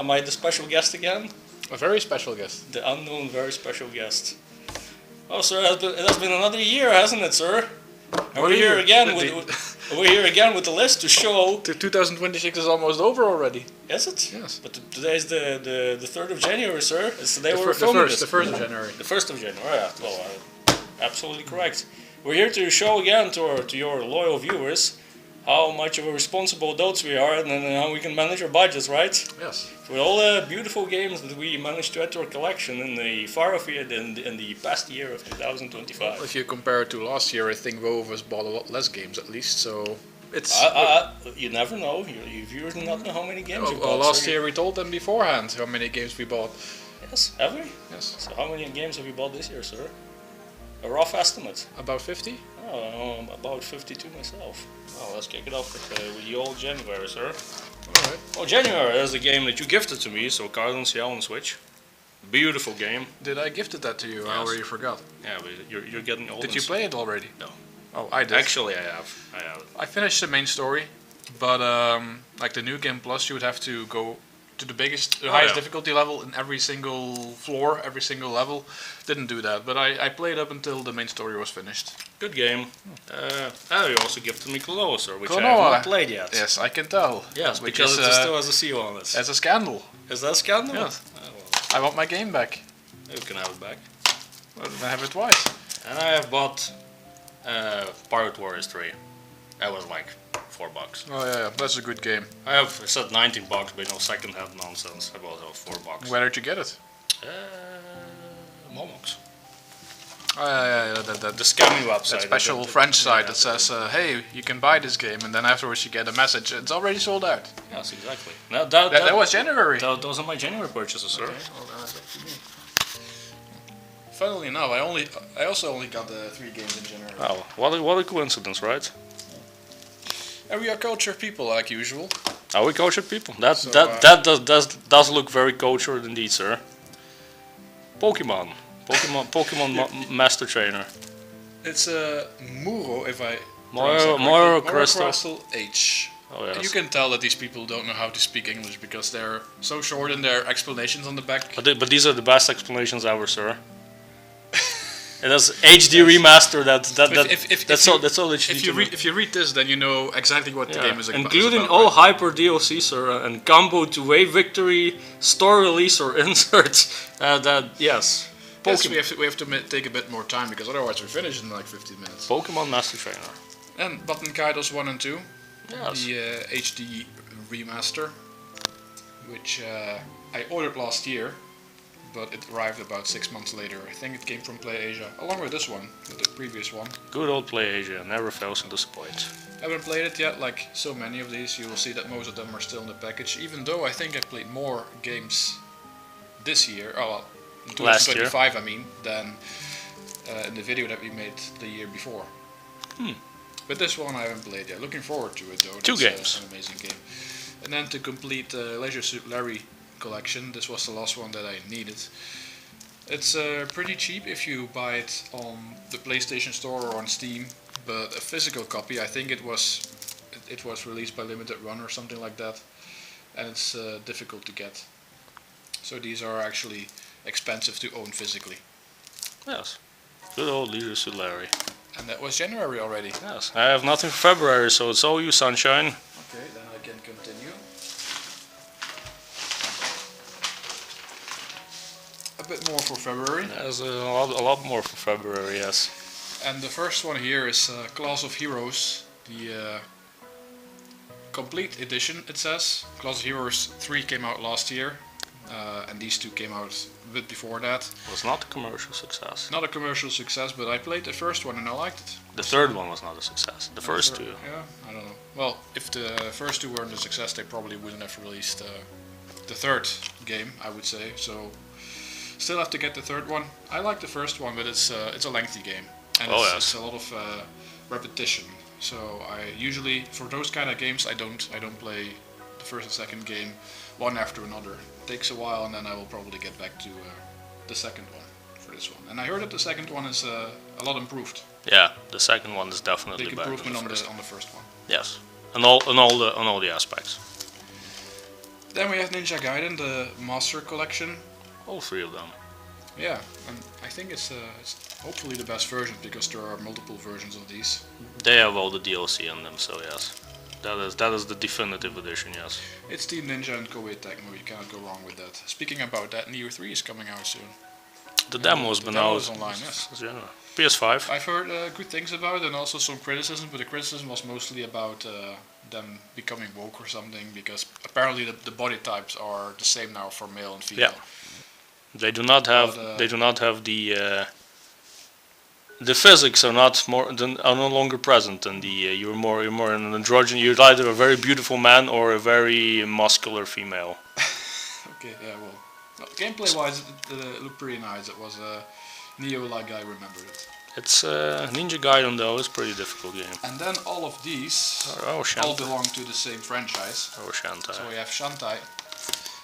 Am I the special guest again? A very special guest. The unknown, very special guest. Oh, sir, it has been another year, hasn't it, sir? And we're here again with the list to show. 2026 is almost over already. Is it? Yes. But today's the 3rd of January, sir. It's the day The we're filming this. the 1st of January. The 1st of January, yeah. Well, absolutely correct. We're here to show again to your loyal viewers how much of a responsible adults we are and how we can manage our budgets, right? Yes. With all the beautiful games that we managed to add to our collection in the in the past year of 2025. If you compare it to last year, I think both of us bought a lot less games at least, so it's... You never know. Your viewers do not know how many games you well, bought. last year we told them beforehand how many games we bought. Yes, have we? Yes. So how many games have you bought this year, sir? A rough estimate. About 50? Oh, I'm about 52 myself. Well, let's kick it off with the old January, sir. Alright. Well, January is a game that you gifted to me, so Cardinal CL on Switch. Beautiful game. Did I gifted that to you? I Yes. already forgot. Yeah, but you're getting old. Did you play it already? No. Oh, I did. Actually, I have. I finished the main story, but like the new game plus, you would have to go to the highest difficulty level in every single floor, every single level. Didn't do that, but I played up until the main story was finished. Good game. You also gifted me Klonoa, sir, which I Klonoa. have not played yet. Yes, I can tell. Yes, Which because is, it still has a seal on it. That's a scandal. Is that a scandal? Yes. Oh, well, I want my game back. you can have it back. I have it twice. And I have bought Pirate Warriors 3. That was like $4. Oh yeah, that's a good game. I have said $19, but no second-hand nonsense. I bought it for $4. Where did you get it? Momox. Oh yeah, The scamming website. that special French site that says, hey, you can buy this game, and then afterwards you get a message, it's already sold out. Yes, exactly. Now, That was January. those are my January purchases, sir. Okay, well, that's up to me. Funnily enough, I also only got the 3 games in January. Oh, what a coincidence, right? And we are cultured people, like usual. Are we cultured people? So, That does look very cultured indeed, sir. Pokemon Master Trainer. It's a Muro, if I Moro Crystal. H. Oh yes. You can tell that these people don't know how to speak English because they're so short in their explanations on the back. But these are the best explanations ever, sir. It is HD remaster. That's all that you need to know. If you read this, then you know exactly what the game is about. Including all hyper DLC, sir, and combo to wave victory, store release or insert. Yes. Yes, we have to take a bit more time because otherwise we finish in like 15 minutes. Pokemon Master Trainer. And Button Kaidos 1 and 2, Yes. the HD remaster, which I ordered last year, but it arrived about 6 months later. I think it came from PlayAsia, along with this one, with the previous one. Good old PlayAsia, never fails to disappoint. I haven't played it yet, like so many of these. You will see that most of them are still in the package, even though I think I played more games this year, in Last year. 2025 I mean, than in the video that we made the year before. But this one I haven't played yet. Looking forward to it though. 2 It's games. an amazing game. And then to complete the Leisure Suit Larry collection, this was the last one that I needed. It's pretty cheap if you buy it on the PlayStation Store or on Steam, but a physical copy, I think it was released by Limited Run or something like that, and it's difficult to get. So these are actually expensive to own physically. Yes. Good old Leisure Suit Larry. And that was January already. Yes. I have nothing for February, so it's all you, sunshine. Okay, then I can continue. A bit more for February. There's a lot more for February, yes. And the first one here is Class of Heroes, the complete edition, it says. Class of Heroes 3 came out last year, and these 2 came out a bit before that. It was not a commercial success. Not a commercial success, but I played the first one and I liked it. The third one was not a success. The first 2. Yeah, I don't know. Well, if the first 2 weren't a success, they probably wouldn't have released the third game, I would say. So, still have to get the third one. I like the first one, but it's a lengthy game. And it's a lot of repetition. So I usually, for those kind of games, I don't play the first and second game one after another. It takes a while, and then I will probably get back to the second one for this one. And I heard that the second one is a lot improved. Yeah, the second one is definitely Big better improvement than the first. on the first one. Yes, on all the aspects. Then we have Ninja Gaiden, the Master Collection. All three of them. Yeah, and I think it's hopefully the best version because there are multiple versions of these. They have all the DLC in them, so yes. That is the definitive edition, yes. It's Team Ninja and Koei Tecmo, you cannot go wrong with that. Speaking about that, Neo 3 is coming out soon. The demo's The been demo out. is online, yes. Yeah. PS5. I've heard good things about it and also some criticism, but the criticism was mostly about them becoming woke or something because apparently the body types are the same now for male and female. Yeah. They do not have. But, They do not have the physics are are no longer present in the. You're more an androgen. You're either a very beautiful man or a very muscular female. Okay, yeah, well. No, gameplay wise, it looked pretty nice. It was Neo like I remembered it. It's Ninja Gaiden though. It's a pretty difficult game. And then all of these Oh, all Shantai. belong to the same franchise. Oh, Shantai. So we have Shantai.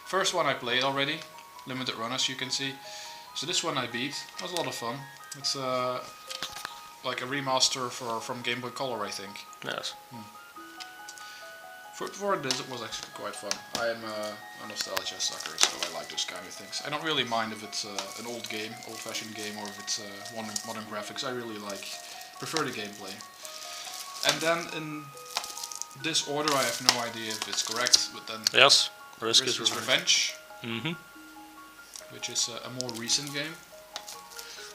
First one I played already, limited run as you can see. So this one I beat. It was a lot of fun. It's like a remaster from Game Boy Color, I think. Yes. For this, it was actually quite fun. I am a nostalgia sucker, so I like those kind of things. I don't really mind if it's an old-fashioned game, or if it's modern graphics. I really prefer the gameplay. And then in this order, I have no idea if it's correct, but then Yes. Risk Risk is is Revenge. Revenge, which is a more recent game.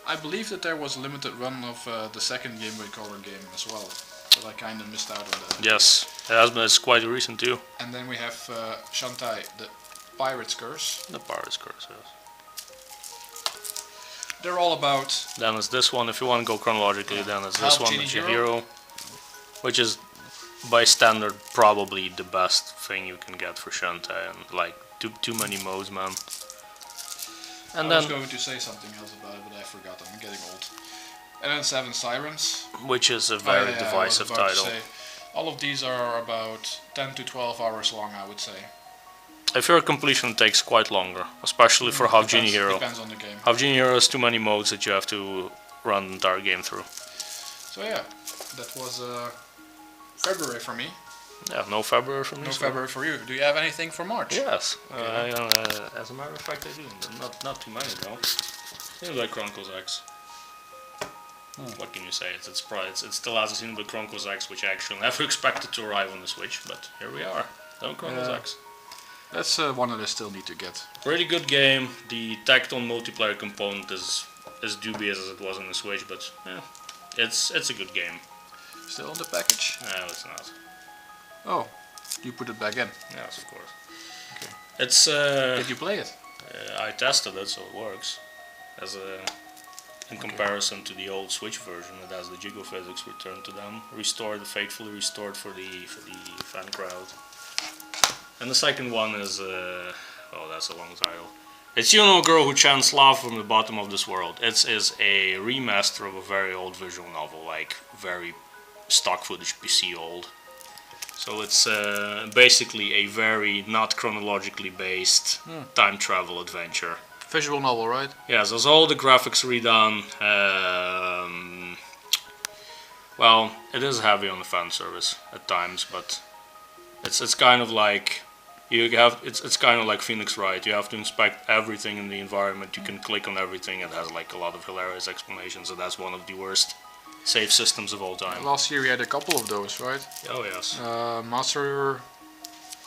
I believe that there was a limited run of the second Game Boy Color game as well, but I kind of missed out on that. Yes. It has been. It's quite recent too. And then we have Shantai, the Pirate's Curse. The Pirate's Curse. Yes. They're all about Then it's this one. If you want to go chronologically, Yeah. then it's Half this one, Genie it's your Hero. hero, which is by standard probably the best thing you can get for Shantae, and like too many modes, man. And I was then going to say something else about it, but I forgot. I'm getting old. And then Seven Sirens. which is a Oh, very yeah, I was divisive about to title. say, all of these are about 10 to 12 hours long, I would say. If you're a completion, it takes quite longer, especially for Half Genie Hero. Depends on the game. Half Genie Hero has too many modes that you have to run the entire game through. So yeah, that was February for me. Yeah, no February from me. No so- February for you. Do you have anything for March? Yes, Okay. as a matter of fact, I do. Not too many though. Xenoblade Chronicles X. What can you say? It still has a Xenoblade Chronicles X, which I actually never expected to arrive on the Switch, but here we are. Xenoblade Chronicles Yeah. X. That's one that I still need to get. Pretty good game. The tacked-on multiplayer component is as dubious as it was on the Switch, but yeah, it's a good game. Still on the package? No, it's not. Oh, you put it back in. Yes, of course. Okay. It's Did you play it? I tested it, so it works. In comparison to the old Switch version, it has the jiggle physics returned to them, faithfully restored for the fan crowd. And the second one is, oh, that's a long title. It's You Know a Girl Who Chants Love from the Bottom of This World. It is a remaster of a very old visual novel, like very stock footage PC old. So it's basically a very not chronologically based time travel adventure. Visual novel, right? Yes, there's all the graphics redone. Well, it is heavy on the fan service at times, but it's kind of like it's kind of like Phoenix Wright. You have to inspect everything in the environment. You can click on everything. It has like a lot of hilarious explanations. So that's one of the worst save systems of all time. Last year we had a couple of those, right? Oh yes, Master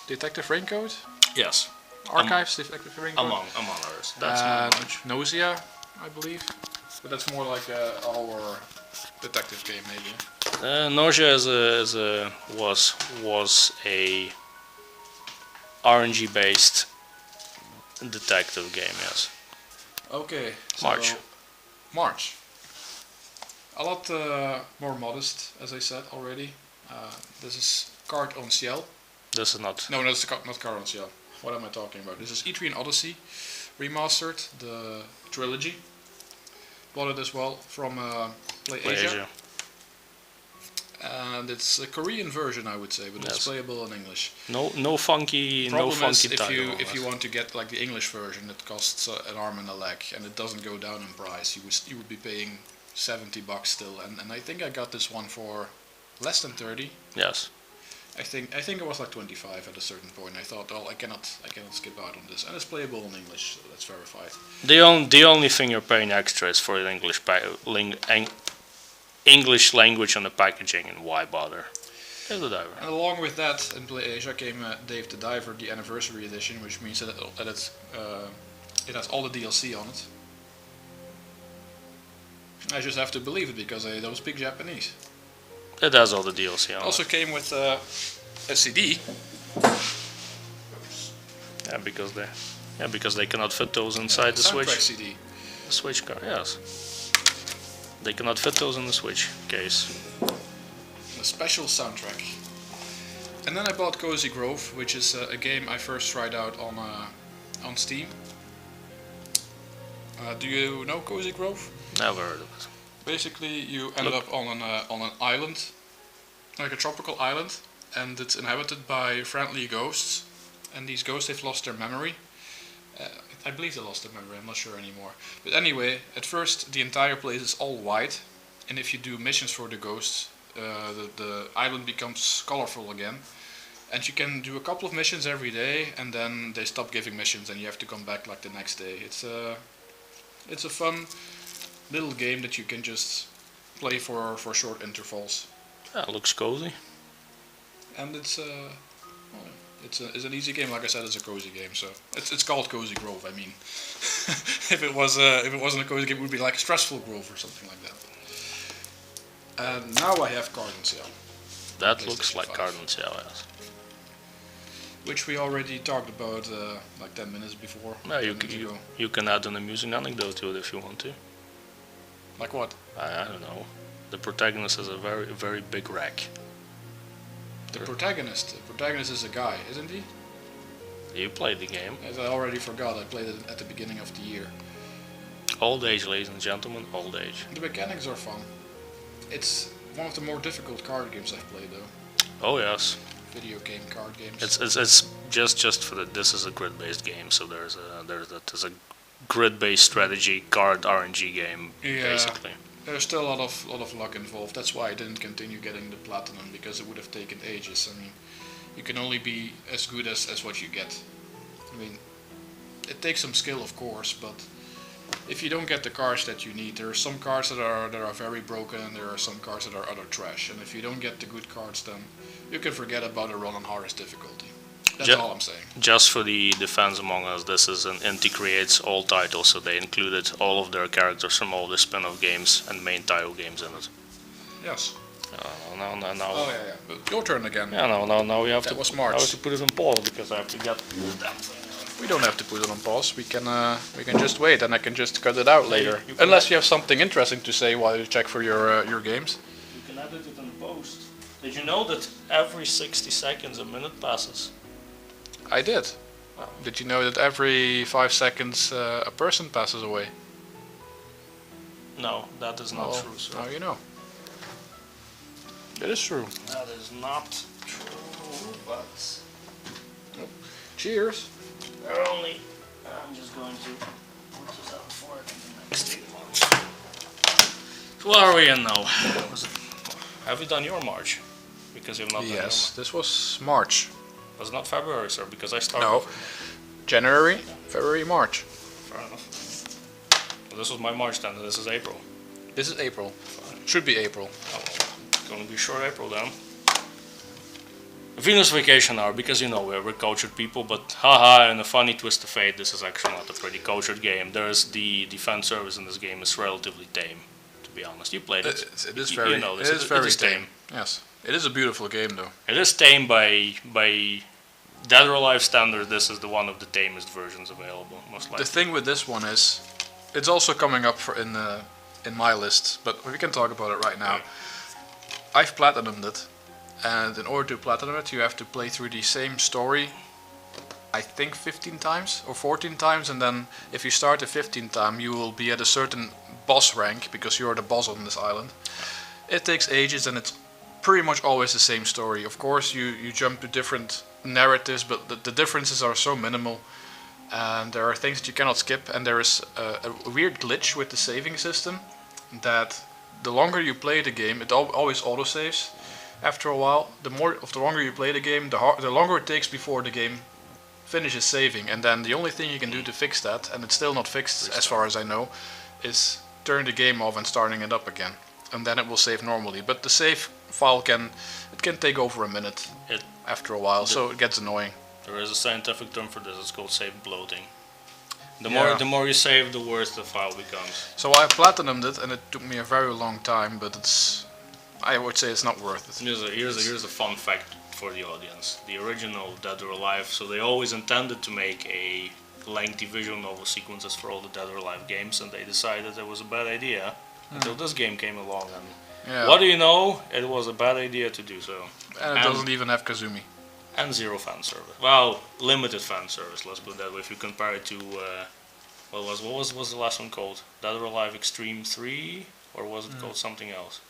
Detective Raincoat? yes. Archives Detective Raincoat? Among others. That's not much. Nausea, I believe. But that's more like a horror detective game, maybe. Nausea was a RNG based detective game. Yes. Okay. March. So, March. A lot more modest, as I said already. This is Card on Ciel. This is not. No, that's not Card on Ciel. What am I talking about? This is Etrian Odyssey remastered, the trilogy. Bought it as well from PlayAsia. And it's a Korean version, I would say, but it's Yes. playable in English. No funky Problem is, title. if you want to get like the English version, it costs an arm and a leg, and it doesn't go down in price. You would be paying $70 still, and I think I got this one for less than 30. Yes. I think it was like 25 at a certain point. I thought, oh, I cannot skip out on this, and it's playable in English, so that's verified. The only thing you're paying extra is for the English language and the packaging, and why bother? Dave the Diver. And along with that, in PlayAsia came Dave the Diver, the Anniversary Edition, which means that it has all the DLC on it. I just have to believe it because I don't speak Japanese. It has all the DLC on Also it. came with a CD. Because they cannot fit those inside the soundtrack Switch. CD. The Switch card, yes. They cannot fit those in the Switch case. A special soundtrack. And then I bought Cozy Grove, which is a game I first tried out on Steam. Do you know Cozy Grove? Never heard of it. Basically, you end up on an island, like a tropical island, and it's inhabited by friendly ghosts. And these ghosts, they've lost their memory. I believe they lost their memory. I'm not sure anymore. But anyway, at first the entire place is all white, and if you do missions for the ghosts, the island becomes colorful again. And you can do a couple of missions every day, and then they stop giving missions, and you have to come back like the next day. It's a fun little game that you can just play for short intervals. Yeah, looks cozy. And it's an easy game. Like I said, it's a cozy game. So it's called Cozy Grove. I mean, if it wasn't a cozy game, it would be like a stressful grove or something like that. And now I have Garden Sale, That looks PlayStation like 5. Garden Sale, yes. which we already talked about like 10 minutes before. No, 10 minutes ago. you can add an amusing anecdote to it if you want to. Like what? I don't know. The protagonist is a very, very big rack. The protagonist. The protagonist is a guy, isn't he? You played the game. As I already forgot, I played it at the beginning of the year. Old age, ladies and gentlemen, old age. The mechanics are fun. It's one of the more difficult card games I've played though. Oh yes. Video game card games. It's just for the. This is a grid-based game, so there's a grid-based strategy card RNG game basically. There's still a lot of luck involved. That's why I didn't continue getting the platinum, because it would have taken ages. I mean, you can only be as good as what you get. I mean, it takes some skill, of course, but if you don't get the cards that you need, there are some cards that are very broken, and there are some cards that are utter trash. And if you don't get the good cards, then you can forget about a run on hardest difficulty. That's all I'm saying. Just for the fans among us, this is an Inti Creates all title, so they included all of their characters from all the spin-off games and main title games in it. Yes. Now. Oh yeah. But your turn again. Yeah, now we have That to. was March. I have to put it on pause because I have to get that thing. We don't have to put it on pause. We can just wait, and I can just cut it out later. you can Unless you have something interesting to say while you check for your games. You can edit it in post. Did you know that every 60 seconds a minute passes? I did. Wow. Did you know that every 5 seconds a person passes away? No, that is not true, sir. Now you know. It is true. That is not true, but Cheers. they're only. I'm just going to put this out for it in the next few months. So what are we in now? Have you done your March? Because you've not done your Yes, this was March. March. Was not February, sir, because I started. No. January, February, March. Fair enough. Well, this was my March then, this is April. This is April. Should be April. Oh, well, it's going to be short April then. Venus Vacation Hour, because you know we're cultured people, but haha, in a funny twist of fate, this is actually not a pretty cultured game. There's the defense service in this game is relatively tame, to be honest. You played it. It is You very. know it this. is very is tame. Yes, it is a beautiful game though. It is tame by Dead or Alive standards. This is the one of the tamest versions available, most likely. The thing with this one is, it's also coming up in my list, but we can talk about it right now. I've platinumed it, and in order to platinum it, you have to play through the same story, I think 15 times or 14 times, and then if you start the 15th time, you will be at a certain boss rank, because you're the boss on this island. It takes ages, and it's pretty much always the same story. Of course, you jump to different narratives, but the differences are so minimal, and there are things that you cannot skip, and there is a weird glitch with the saving system, that the longer you play the game, it always autosaves, after a while, the longer you play the game, the longer it takes before the game finishes saving. And then the only thing you can do to fix that, and it's still not fixed as far as I know, is turn the game off and starting it up again, and then it will save normally. But the save file can take over a minute after a while, so it gets annoying. There is a scientific term for this. It's called save bloating. The Yeah. more you save, the worse the file becomes. So I platinumed it, and it took me a very long time, but I would say it's not worth it. Here's a fun fact for the audience. The original Dead or Alive, so they always intended to make a lengthy visual novel sequences for all the Dead or Alive games, and they decided it was a bad idea until this game came along. And Yeah. what do you know? It was a bad idea to do so. And it doesn't even have Kazumi. And zero fan service. Well, limited fan service. Let's put it that way. If you compare it to what was the last one called? Dead or Alive Extreme 3, or was it called something else?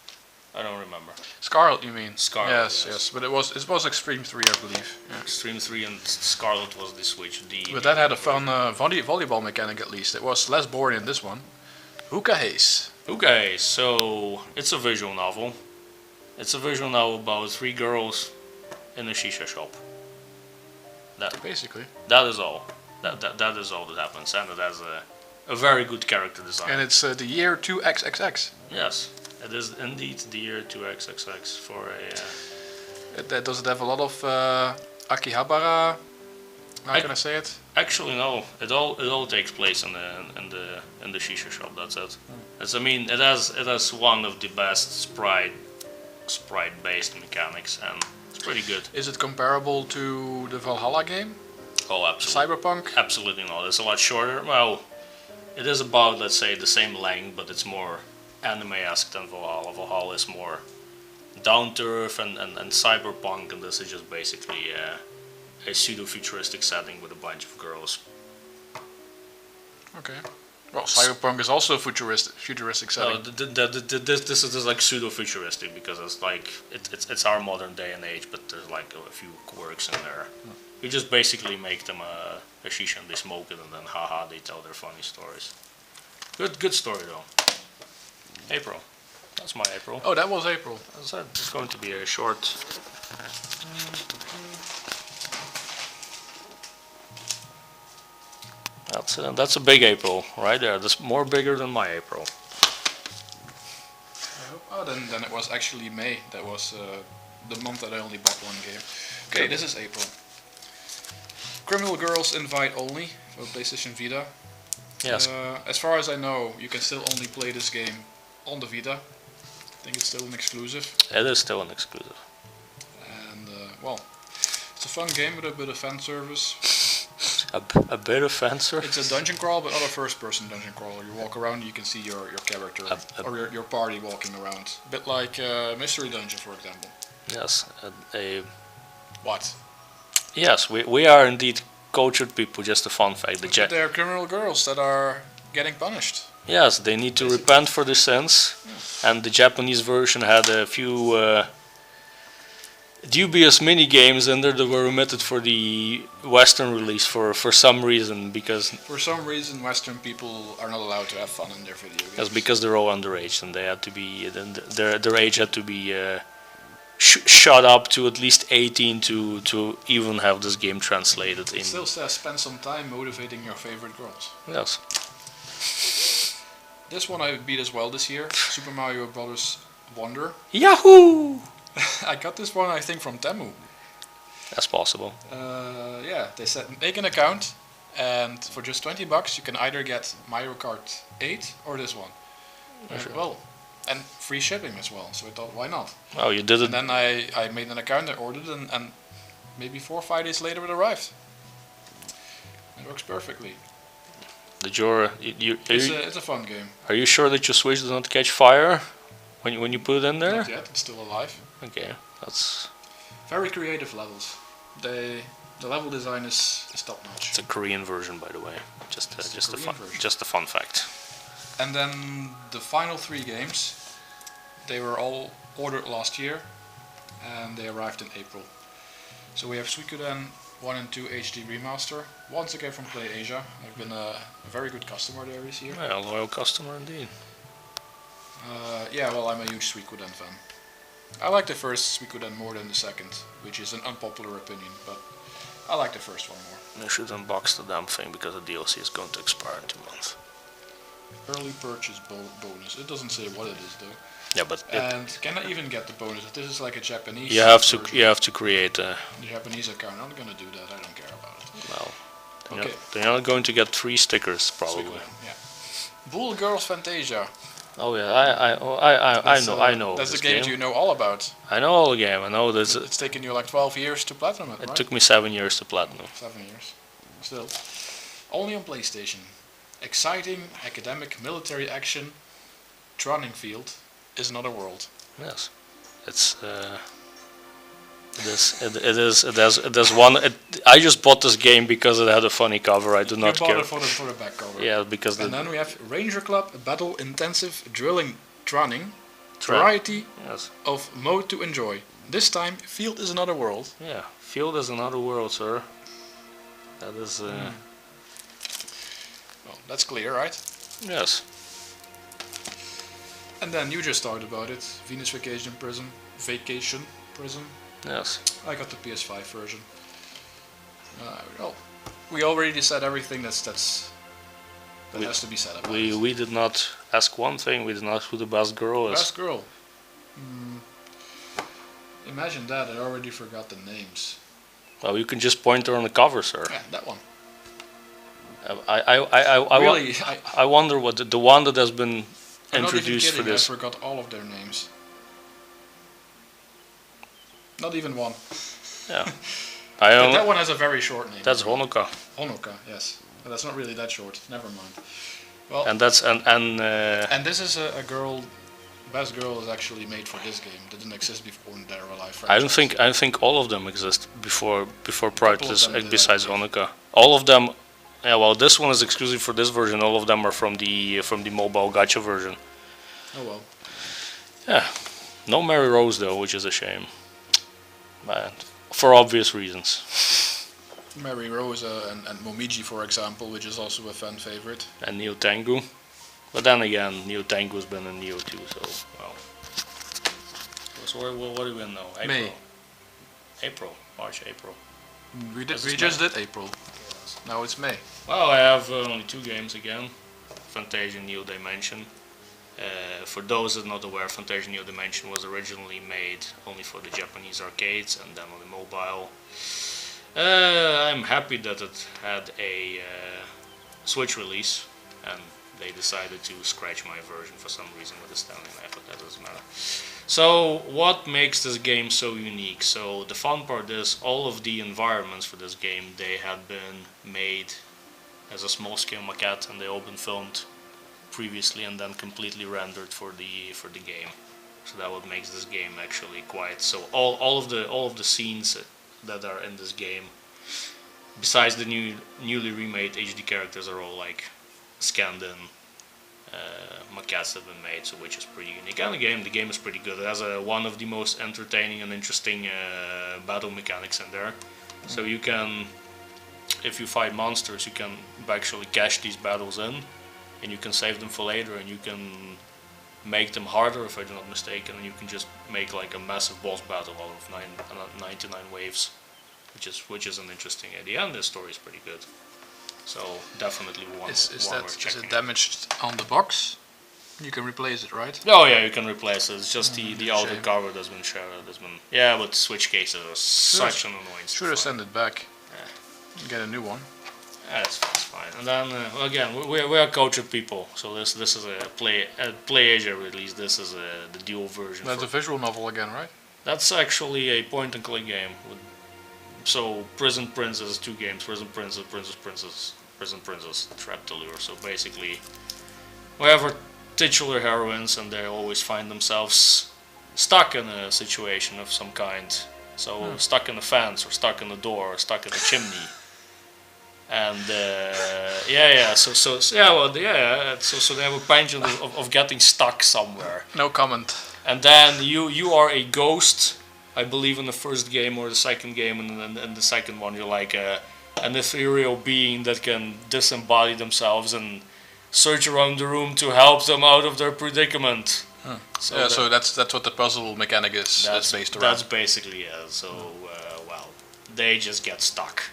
I don't remember. Scarlet, you mean? Scarlet, Yes, yes. yes. But it was Extreme 3, I believe. Yeah. Extreme 3 and Scarlet was the Switch. But that had a fun volleyball mechanic at least. It was less boring in this one. Hookah Haze. Okay, so it's a visual novel. It's a visual novel about 3 girls in a shisha shop. Basically. That is all. That is all that happens, and it has a very good character design. And it's the year 2XXX. Yes, it is indeed the year 2XXX for a. Does it have a lot of Akihabara? How can I say it? Actually, no. It all takes place in the shisha shop. That's it. I mean, it has one of the best sprite based mechanics, and it's pretty good. Is it comparable to the Valhalla game? Oh, absolutely. Cyberpunk? Absolutely not. It's a lot shorter. Well, it is about, let's say, the same length, but it's more anime-esque than Valhalla. Valhalla is more down to earth and cyberpunk, and this is just basically a pseudo-futuristic setting with a bunch of girls. Okay. Well, Cyberpunk is also futuristic setting. No, this is like pseudo-futuristic because it's like it's our modern day and age, but there's like a few quirks in there. You just basically make them a shisha and they smoke it, and then haha, they tell their funny stories. Good story though. April. That's my April. Oh, that was April. As I said, it's going to be a short. That's a big April right there. That's more bigger than my April. Oh, then it was actually May. That was the month that I only bought one game. Okay, this is April. Criminal Girls Invite Only for PlayStation Vita. Yes. As far as I know, you can still only play this game on the Vita. I think it's still an exclusive. It is still an exclusive. And, well, it's a fun game with a bit of fan service. A bit of fan service. It's a dungeon crawl, but not a first-person dungeon crawler. You walk around, you can see your character, or your party walking around. A bit like Mystery Dungeon, for example. Yes. What? Yes, we are indeed cultured people. Just a fun fact. But they're criminal girls that are getting punished. Yes, they need to repent for their sins, and the Japanese version had a few dubious mini games in there that were omitted for the Western release for some reason, because For some reason, Western people are not allowed to have fun in their video games. that's because they're all underage and they had to be their age had to be shot up to at least 18 to even have this game translated in. It still says spend some time motivating your favorite girls. Yes. This one I beat as well this year, Super Mario Bros. Wonder. Yahoo! I got this one, I think, from Temu. That's possible. Yeah, they said make an account, and for just $20 you can either get Mario Kart 8 or this one. Sure. Well, and free shipping as well. So I thought, why not? Oh, you did it. And then I made an account, I ordered it, and maybe 4 or 5 days later it arrived. It works perfectly. Did your It's a fun game. are you sure that your Switch does not catch fire when you put it in there? Not yet, it's still alive. Okay, that's Very creative levels. The level design is top notch. it's a Korean version, by the way. Just a Korean version. just a fun fact. And then the final 3 games, they were all ordered last year, and they arrived in April. So we have Suikoden 1 and 2 HD Remaster, once again from PlayAsia. I've been a very good customer there this year. Yeah, a loyal customer indeed. Yeah, well, I'm a huge Suikoden fan. I like the first Suikoden more than the second, which is an unpopular opinion, but I like the first one more. I should unbox the damn thing because the DLC is going to expire in 2 months. Early purchase bonus. It doesn't say what it is though. Yeah, but And can I even get the bonus? If this is like a Japanese you have to create a the Japanese account. I'm not gonna do that. I don't care about it. well. Okay. You're not going to get 3 stickers probably. Suikoden, yeah. Bull Girls Fantasia. Oh yeah, I know. That's this the game game. you know all about. I know all the game. I know this. It's taken you like 12 years to platinum it, It right? took me 7 years to platinum. 7 years. Still. Only on PlayStation. Exciting academic military action. Training field is another world. Yes, it's it is one. I just bought this game because it had a funny cover. I do not you bought care. it for the back cover. Yeah, because And then we have Ranger Club Battle Intensive Drilling Training. Tra- Variety yes, of mode to enjoy. This time, field is another world. yeah. Field is another world, sir. That is Well, that's clear, right? yes. And then you just talked about it. Venus Vacation Prison. Vacation Prison. Yes. I got the PS5 version. Well, we already said everything that has to be said about it. We did not ask one thing. We did not ask who the best girl is. Best girl. Imagine that. I already forgot the names. Well, you can just point her on the cover, sir. Yeah, that one. Really, I wonder what the one that has been I'm not even introduced for kidding, this. I forgot all of their names. Not even one. Yeah. That one has a very short name. That's Honoka. Honoka, yes. But that's not really that short. Never mind. Well, And that's and this is a girl. Best girl is actually made for this game. Didn't exist before in Dead or Alive franchise. I don't think all of them exist before prior to Couple of this, them did, besides I believe. Honoka. All of them. Yeah, well, this one is exclusive for this version. All of them are from the mobile gacha version. Oh well. Yeah, no Mary Rose though, which is a shame. But for obvious reasons. Mary Rose and Momiji, for example, which is also a fan favorite. And Neo Tengu. But then again, Neo Tengu's been in Neo too, so well. So what do we know? April. May. March, April. We This is just May. did April. Now it's May. Well, I have only 2 games again. Fantasia Neo Dimension. For those that are not aware, Fantasia Neo Dimension was originally made only for the Japanese arcades and then on the mobile. I'm happy that it had a Switch release, and they decided to scratch my version for some reason with the standing knife, but that doesn't matter. So, what makes this game so unique? So, the fun part is all of the environments for this game, they had been made as a small scale maquette, and they all been filmed previously and then completely rendered for the game. So that what makes this game actually quite so. All of the scenes that are in this game, besides the newly remade HD characters, are all like scanned in maquettes that have been made, so which is pretty unique. And the game is pretty good. It has one of the most entertaining and interesting battle mechanics in there. So you can, if you fight monsters, you can actually cache these battles in, and you can save them for later, and you can make them harder, if I'm not mistaken, and you can just make like a massive boss battle out of 99 waves, which is an interesting idea, and the story is pretty good. So definitely one Is worth it checking. damaged on the box? You can replace it, right? Oh yeah, you can replace it. It's just the outer shame. cover that's been shared. Yeah, but Switch cases are such an annoyance. to Should have find. sent it back. Get a new one. Yeah, that's fine. And then again, we are cultured people, so this is a Play Asia release. This is the dual version. That's a visual novel again, right? That's actually a point and click game. So Prison Princess, 2 games: Prison Princess, Prison Princess, Trap to Lure. So basically, we have our titular heroines, and they always find themselves stuck in a situation of some kind. So stuck in a fence, or stuck in a door, or stuck in a chimney. And so they have a penchant of getting stuck somewhere. No comment. And then you are a ghost, I believe, in the first game or the second game, and then in the second one you're like an ethereal being that can disembody themselves and search around the room to help them out of their predicament. So yeah, that- so that's what the puzzle mechanic is. That's based around. That's basically it. So well, they just get stuck.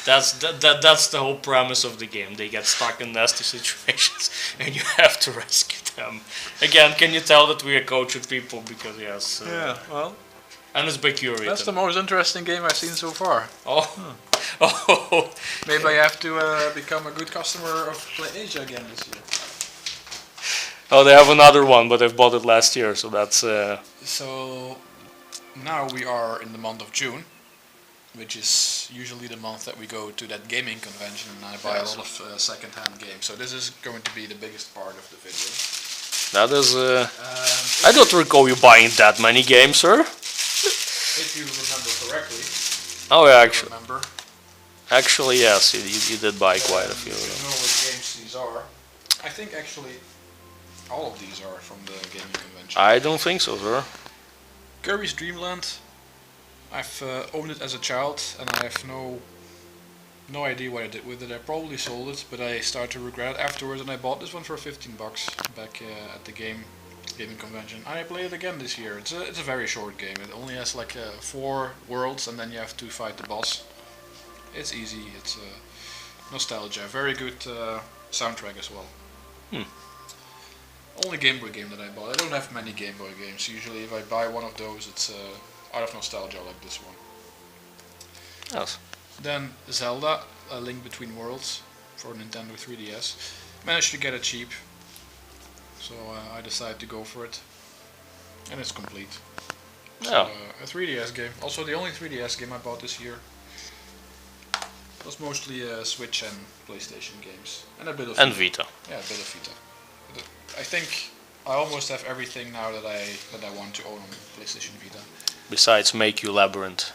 That's the whole premise of the game. They get stuck in nasty situations, and you have to rescue them. Again, can you tell that we are cultured people? Because yes, well, and it's by curated. that's the most interesting game I've seen so far. Oh, oh, Maybe I have to become a good customer of PlayAsia again this year. oh, they have another one, but I've bought it last year, so that's So now we are in the month of June, which is usually the month that we go to that gaming convention and I buy Yes. a lot of second-hand games. So this is going to be the biggest part of the video. that is. I don't recall you buying that many games, sir. If you remember correctly, Oh yeah, remember. actually yes, you did buy quite a few. You know what games these are. I think actually all of these are from the gaming convention. I don't think so, sir. Kirby's Dream Land. I've owned it as a child, and I have no idea what I did with it. I probably sold it, but I started to regret it afterwards, and I bought this one for $15 back at the gaming convention. I play it again this year. It's a very short game. It only has like 4 worlds, and then you have to fight the boss. It's easy. It's nostalgia. Very good soundtrack as well. Only Game Boy game that I bought. I don't have many Game Boy games. Usually, if I buy one of those, it's out of nostalgia like this one. Yes. Then Zelda, A Link Between Worlds for Nintendo 3DS. Managed to get it cheap, so I decided to go for it, and it's complete. So, Yeah. a 3DS game. Also, the only 3DS game I bought this year was mostly Switch and PlayStation games, and a bit of And Vita. yeah, a bit of Vita. But I think I almost have everything now that I want to own on PlayStation Vita. Besides Make You Labyrinth,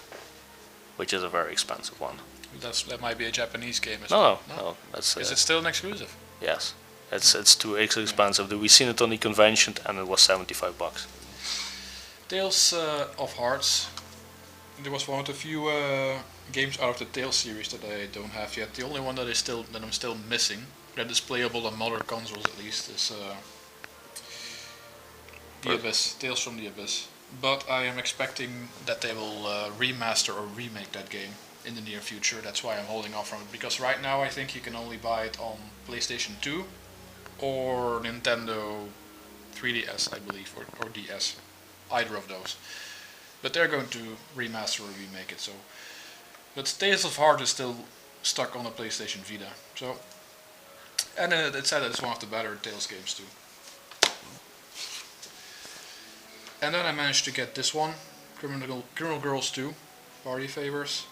which is a very expensive one. That might be a Japanese game as No, well. no. That's Is it still an exclusive? yes. It's too expensive. We seen it on the convention and it was $75. Tales of Hearts. There was one of the few games out of the Tales series that I don't have yet. The only one that I'm still missing, that is playable on modern consoles at least, is The Abyss. Tales from the Abyss. But I am expecting that they will remaster or remake that game in the near future. That's why I'm holding off from it, because right now I think you can only buy it on PlayStation 2 or Nintendo 3DS, I believe, or DS. Either of those. But they're going to remaster or remake it. So, but Tales of Heart is still stuck on the PlayStation Vita. So, and it said that it's one of the better Tales games too. And then I managed to get this one, Criminal Girls 2, Party Favors.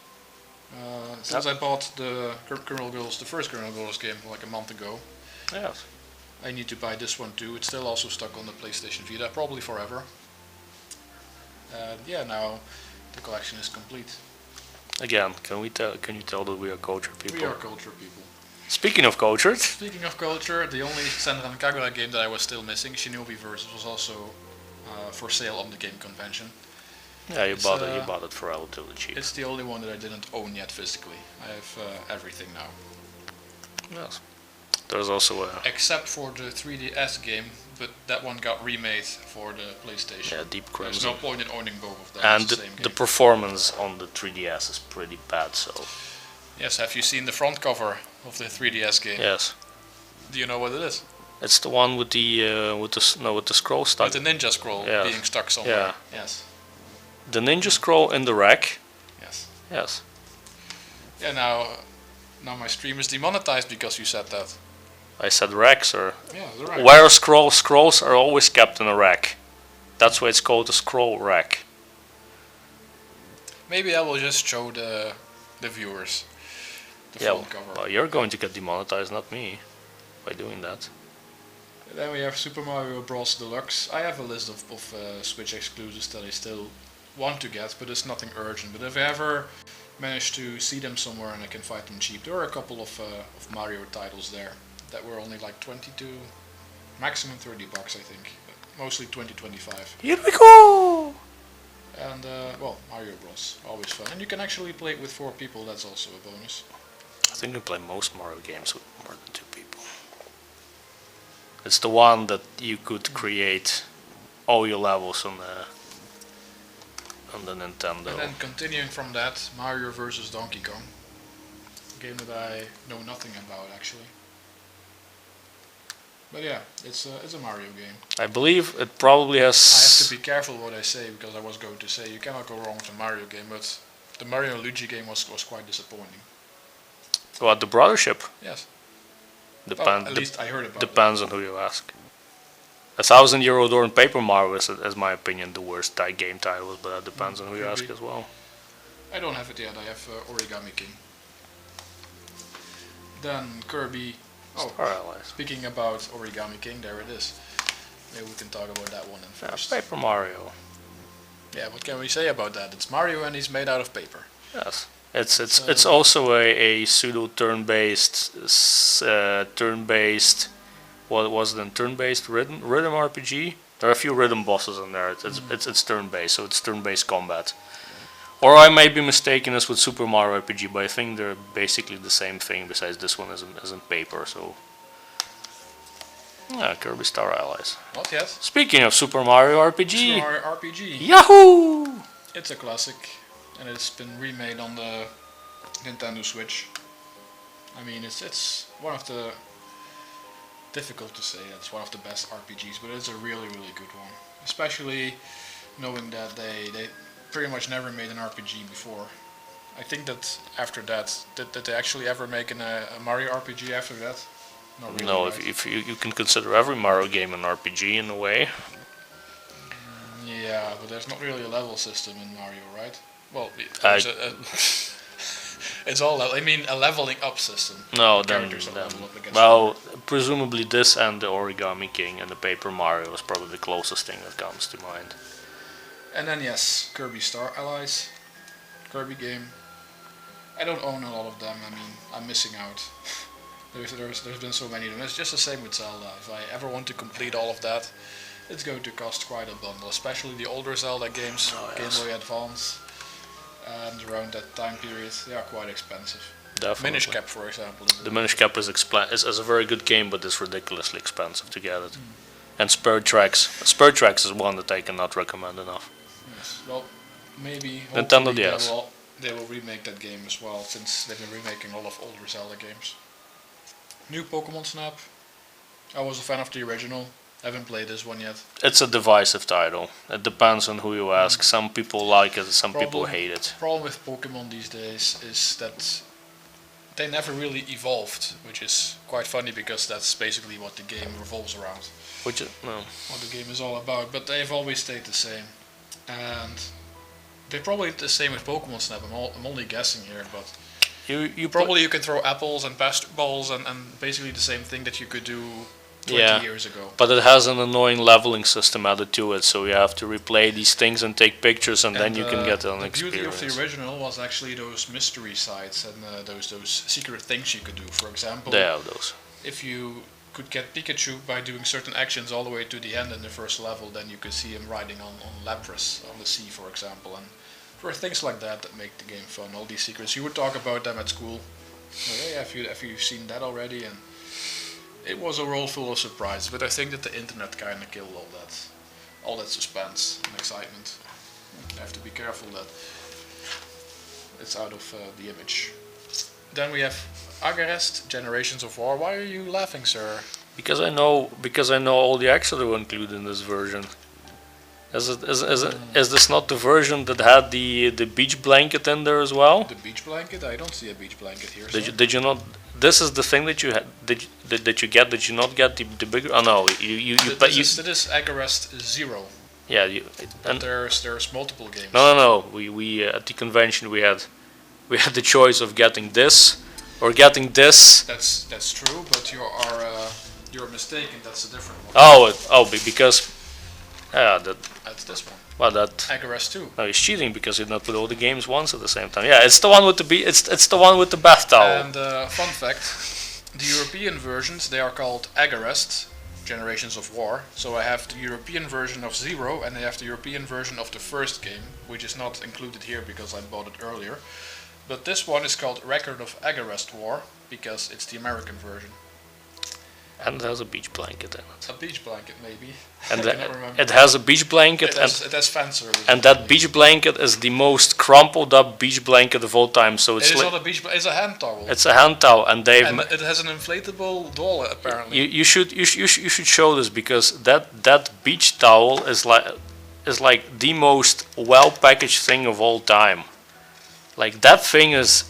Since I bought the the first Criminal Girls game like a month ago, Yes. I need to buy this one too. It's still also stuck on the PlayStation Vita, probably forever. Yeah, now the collection is complete. Again, can you tell that we are cultured people? We are culture people. Speaking of cultured, Speaking of culture, the only Senran Kagura game that I was still missing, Shinobi Versus, was also for sale on the game convention. yeah, you It's, bought it for relatively cheap. It's the only one that I didn't own yet physically. I have everything now. Yes. There's also a Except for the 3DS game, but that one got remade for the PlayStation. Deep There's Crimson. no point in owning both of them. And It's the same the game. performance on the 3DS is pretty bad. So Yes, have you seen the front cover of the 3DS game? yes, Do you know what it is? it's the one with the scroll stuck. With the ninja scroll Yeah. being stuck somewhere. Yeah. Yes. The ninja scroll in the rack. Yes. Yes. Yeah, now my stream is demonetized because you said that. I said rack, sir. Yeah, the right. Where scrolls are always kept in a rack. That's why it's called a scroll rack. Maybe I will just show the viewers the Yeah, front cover. well, you're going to get demonetized, not me, by doing that. Then we have Super Mario Bros. Deluxe. I have a list of Switch exclusives that I still want to get, but it's nothing urgent. But if I ever manage to see them somewhere and I can find them cheap, there are a couple of Mario titles there that were only like 22, maximum $30, I think. But mostly 20-25. Here we go! And well, Mario Bros. Always fun, and you can actually play it with 4 people. That's also a bonus. I think you play most Mario games with more than 2 people. It's the one that you could create all your levels on the Nintendo. And then continuing from that, Mario vs. Donkey Kong. A game that I know nothing about actually. But yeah, it's a Mario game. I believe it probably I have has. to be careful what I say because I was going to say you cannot go wrong with a Mario game, but the Mario and Luigi game was quite disappointing. What, the Brothership? Yes. Depend, At least I heard about depends on who you ask. 1,000-Year-Old Door and Paper Mario is, in my opinion, the worst game title, but that depends on who you Could ask be. as well. I don't have it yet. I have Origami King. Then Kirby. Oh, Star Allies. speaking about Origami King, there it is. Maybe we can talk about that one then Yeah, first. Paper Mario. Yeah, what can we say about that? It's Mario and he's made out of paper. Yes. It's also a pseudo turn-based what was it then, turn-based rhythm RPG. There are a few rhythm bosses in there. It's turn-based, so it's turn-based combat. Or I may be mistaken as with Super Mario RPG, but I think they're basically the same thing. Besides, this one isn't paper. So yeah, Kirby Star Allies. Not yet. Speaking of Super Mario RPG, Super Mario RPG. Yahoo! It's a classic, and it's been remade on the Nintendo Switch. I mean, it's one of the difficult to say. It's one of the best RPGs, but it's a really good one. Especially knowing that they pretty much never made an RPG before. I think that after that, did they actually ever make a Mario RPG after that? Not really, No, right? if you can consider every Mario game an RPG in a way. Yeah, but there's not really a level system in Mario, right? Well, I- there's it's all I mean a leveling up system. No, The then, characters that level up against well, presumably this and the Origami King and the Paper Mario is probably the closest thing that comes to mind. And then yes, Kirby Star Allies, Kirby game. I don't own a lot of them. I mean, I'm missing out. there's been so many of them. It's just the same with Zelda. If I ever want to complete all of that, it's going to cost quite a bundle, especially the older Zelda games, Oh, yes. Game Boy Advance, and around that time period, they are quite expensive. Definitely. Minish Cap, for example. The Minish Cap is a very good game, but it's ridiculously expensive to get it. And Spur Tracks is one that I cannot recommend enough. Yes. Well, maybe Nintendo hopefully DS. they will remake that game as well, since they've been remaking a lot of older Zelda games. New Pokemon Snap. I was a fan of the original. Haven't played this one yet. It's a divisive title. It depends on who you ask. Some people like it, some people hate it. Problem with Pokemon these days is that they never really evolved, which is quite funny because that's basically what the game revolves around, Which is, no. what the game is all about. But they've always stayed the same, and they probably did the same with Pokemon Snap. I'm only guessing here, but You probably you can throw apples and basketballs and basically the same thing that you could do 20 Yeah. years ago. But it has an annoying leveling system added to it, so you have to replay these things and take pictures, and then you can get an the beauty of experience. the original was actually those mystery sites and those secret things you could do. For example, They have those. if you could get Pikachu by doing certain actions all the way to the end in the first level, then you could see him riding on Lapras on the sea, for example. And there are things like that that make the game fun. All these secrets, you would talk about them at school. Like, hey, have you seen that already? And it was a world full of surprises. But I think that the internet kind of killed all that suspense and excitement. You have to be careful that it's out of the image. Then we have Agarest, Generations of War. Why are you laughing, sir? Because I know all the extra were included in this version. Is this not the version that had the beach blanket in there as well? The beach blanket? I don't see a beach blanket here. Did you not? This is the thing that you had. Did you get? Did you not get the bigger? Oh no, you This is Agarest Zero. yeah And there's multiple games. no. We at the convention we had the choice of getting this or getting this. That's true, but you're mistaken. That's a different one. Because That's this one. well that. Agarest 2. No, he's cheating because he did not put all the games once at the same time. Yeah, it's the one with it's the one with the bath towel. And fun fact, the European versions, they are called Agarest, Generations of War. So I have the European version of Zero and I have the European version of the first game, which is not included here because I bought it earlier. But this one is called Record of Agarest War because it's the American version. And it has a beach blanket in it. A beach blanket, maybe. And I cannot remember. it has a beach blanket, It has fan service. and that beach blanket is the most crumpled up beach blanket of all time. So It it's is not a beach. It's a hand towel. it's a hand towel, and they've And it has an inflatable doll apparently. you should show this, because that beach towel is like the most well packaged thing of all time. Like that thing is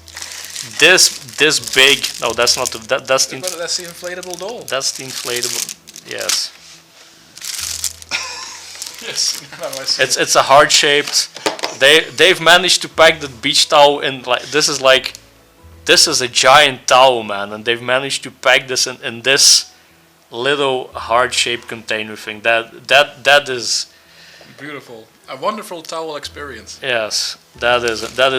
this big. No, that's not that's the But that's the inflatable doll. that's the inflatable. Yes, Yes. Now I see. it's a heart shaped. They've managed to pack the beach towel in like this is a giant towel, man, and they've managed to pack this in this little heart shaped container thing. That is. Beautiful. A wonderful towel experience. Yes, that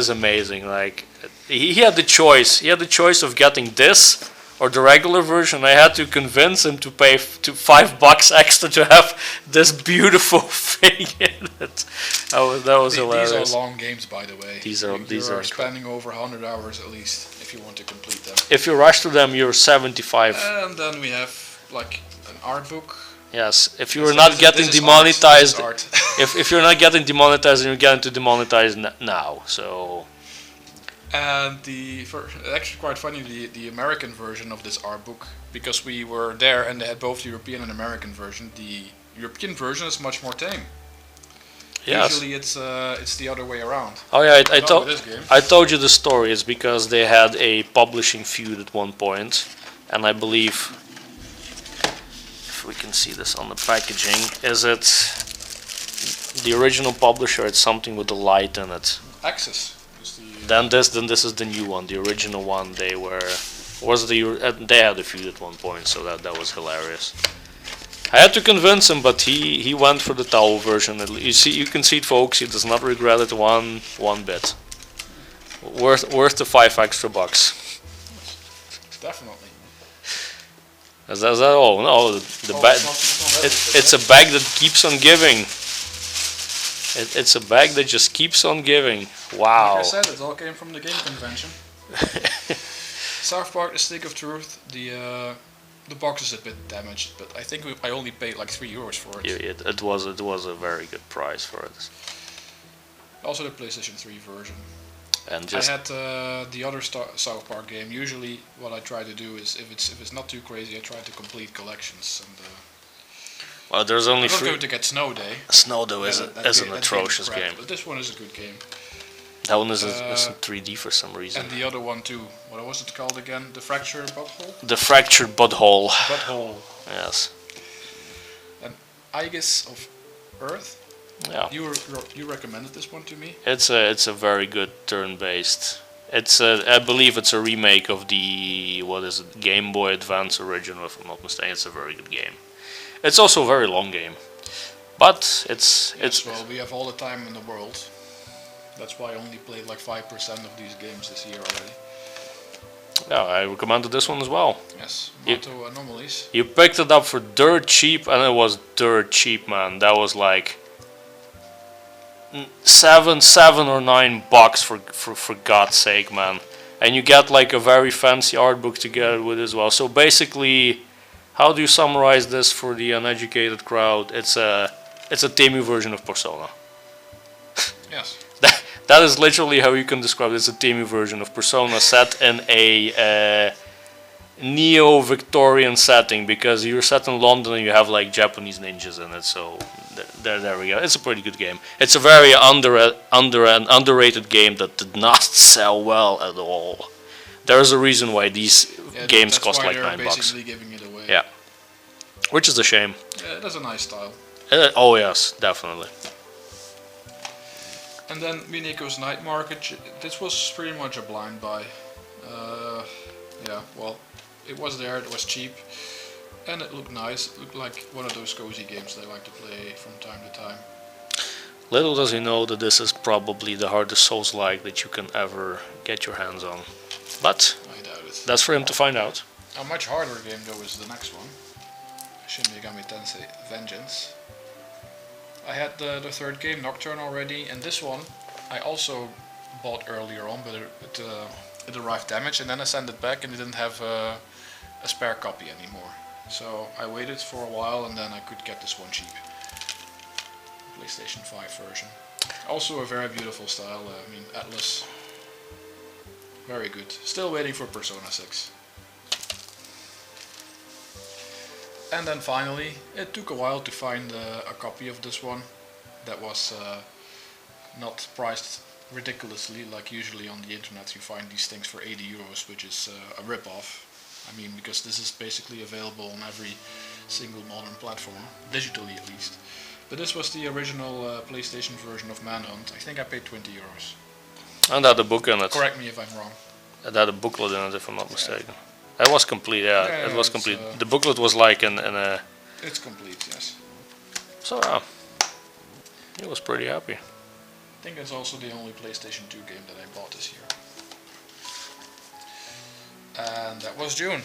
is amazing. Like he had the choice. He had the choice of getting this or the regular version. I had to convince him to pay to $5 extra to have this beautiful thing in it. That was hilarious. These are long games, by the way. These are spending over 100 hours at least if you want to complete them. If you rush through them, you're 75. And then we have like an art book. Yes, if you're not getting demonetized, if you're not getting demonetized, and you're getting to demonetize now. So. And actually quite funny, the American version of this art book, because we were there and they had both the European and American version. The European version is much more tame. Yes. Usually it's the other way around. Oh yeah, I told you the story. It's because they had a publishing feud at one point, and I believe, if we can see this on the packaging, is it the original publisher? It's something with the light in it. Axis. Then this is the new one. The original one, they had a feud at one point, so that was hilarious. I had to convince him, but he went for the towel version. You can see it, folks. He does not regret it one bit. Worth the $5 extra. Definitely. Is that all? No, the bag. It's a bag that keeps on giving. It's a bag that just keeps on giving. Wow. Like I said, it all came from the game convention. South Park: The Stick of Truth. The box is a bit damaged, but I think I only paid like €3 for it. Yeah, it was a very good price for it. Also the PlayStation 3 version. And just I had the other South Park game. Usually, what I try to do is, if it's not too crazy, I try to complete collections. And well, there's only I'm not three. going to get Snow Day. Snow Day is an atrocious game. But this one is a good game. That one is in 3D for some reason. And the other one too. What was it called again? The Fractured Butthole? The Fractured Butthole. Butthole. Yes. And Aegis of Earth? Yeah. You recommended this one to me? It's a very good turn-based. I believe it's a remake of the Game Boy Advance original, if I'm not mistaken. It's a very good game. It's also a very long game, but it's well, we have all the time in the world. That's why I only played like 5% of these games this year already. Yeah, I recommended this one as well. Yes, Moto Anomalies. You picked it up for dirt cheap, and it was dirt cheap, man. That was like $7 or $9 for God's sake, man. And you get like a very fancy art book together with it as well. So basically, how do you summarize this for the uneducated crowd? It's a Temu version of Persona. Yes. That is literally how you can describe it. It's a Temu version of Persona set in a neo-Victorian setting, because you're set in London and you have like Japanese ninjas in it. So there we go. It's a pretty good game. It's a very underrated game that did not sell well at all. There's a reason why these games cost like $9. Basically giving it away. Yeah, which is a shame. Yeah, it has a nice style. Oh yes, definitely. And then Mineko's Night Market. This was pretty much a blind buy. Yeah, well, it was there. It was cheap, and it looked nice. It looked like one of those cozy games they like to play from time to time. Little does he know that this is probably the hardest Souls-like that you can ever get your hands on. But I doubt it. That's for him to find out. A much harder game though is the next one. Shin Megami Tensei Vengeance. I had the third game, Nocturne, already, and this one I also bought earlier on, but it arrived damaged, and then I sent it back and it didn't have a spare copy anymore. So I waited for a while and then I could get this one cheap. PlayStation 5 version. Also a very beautiful style, I mean Atlas. Very good. Still waiting for Persona 6. And then finally, it took a while to find a copy of this one that was not priced ridiculously like usually on the internet you find these things for 80 euros, which is a rip-off. I mean, because this is basically available on every single modern platform, digitally at least. But this was the original PlayStation version of Manhunt. I think I paid 20 euros. And had a book in it. Correct me if I'm wrong. It had a booklet in it, if I'm not mistaken. It was complete, yeah. Yeah, It was it's, complete. The booklet was like in a. It's complete, yes. So he was pretty happy. I think it's also the only PlayStation 2 game that I bought this year. And that was June.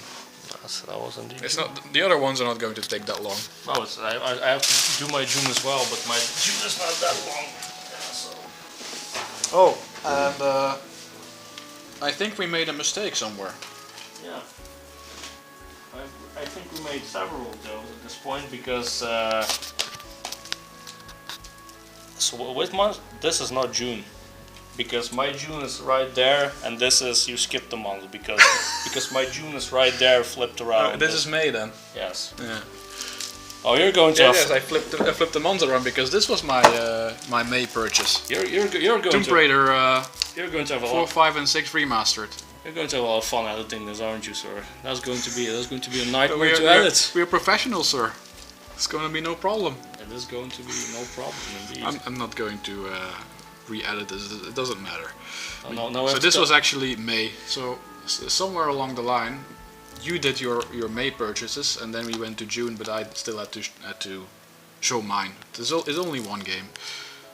That was indeed. It's not the other ones are not going to take that long. No, I have to do my June as well, but my June is not that long. Yeah, so. Oh, and I think we made a mistake somewhere. Yeah. I think we made several of those at this point because. So with this is not June. Because my June is right there, and this is, you skipped a month because my June is right there, flipped around. This is May then. Yes. Yeah. Oh, you're going to. Yes, I flipped the month around because this was my my May purchase. You're going Tomb to. Raider. You're going to have a 4, lot. 5, and 6 remastered. You're going to have a lot of fun editing this, aren't you, sir? That's going to be a nightmare to edit. We're professionals, sir. It's going to be no problem. It is going to be no problem indeed. I'm not going to re-edit this. It doesn't matter. No, So this was actually May. So somewhere along the line, you did your May purchases, and then we went to June. But I still had to show mine. It's only one game,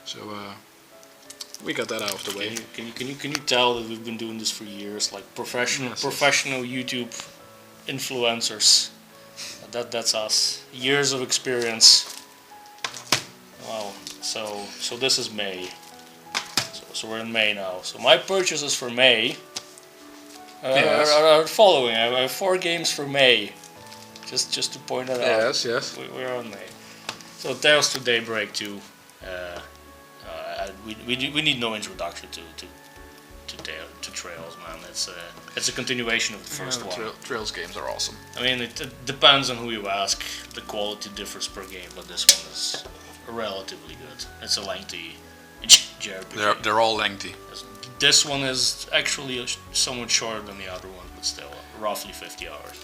so we got that out of the way. Can you tell that we've been doing this for years, like professional YouTube influencers? That's us. Years of experience. Wow. So this is May. So we're in May now. So my purchases for May are following. I have 4 games for May. Just to point that out. Yes. We're on May. So Tales to Daybreak 2. We need no introduction to Trails, man. It's a continuation of the first one. Trails games are awesome. I mean, it depends on who you ask. The quality differs per game, but this one is relatively good. It's a lengthy JRPG. They're all lengthy. This one is actually somewhat shorter than the other one, but still roughly 50 hours.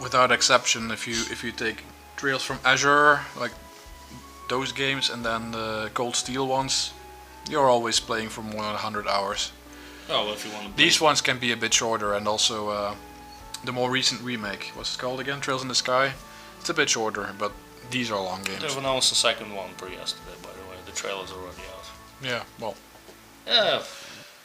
Without exception, if you take Trails from Azure, like those games, and then the Cold Steel ones, you're always playing for more than 100 hours. Oh, well, if you want to. These ones can be a bit shorter, and also the more recent remake, what's it called again? Trails in the Sky. It's a bit shorter, but these are long games. They've announced the second one per yesterday, by the way. The trailer's already out. Yeah, well. Yeah,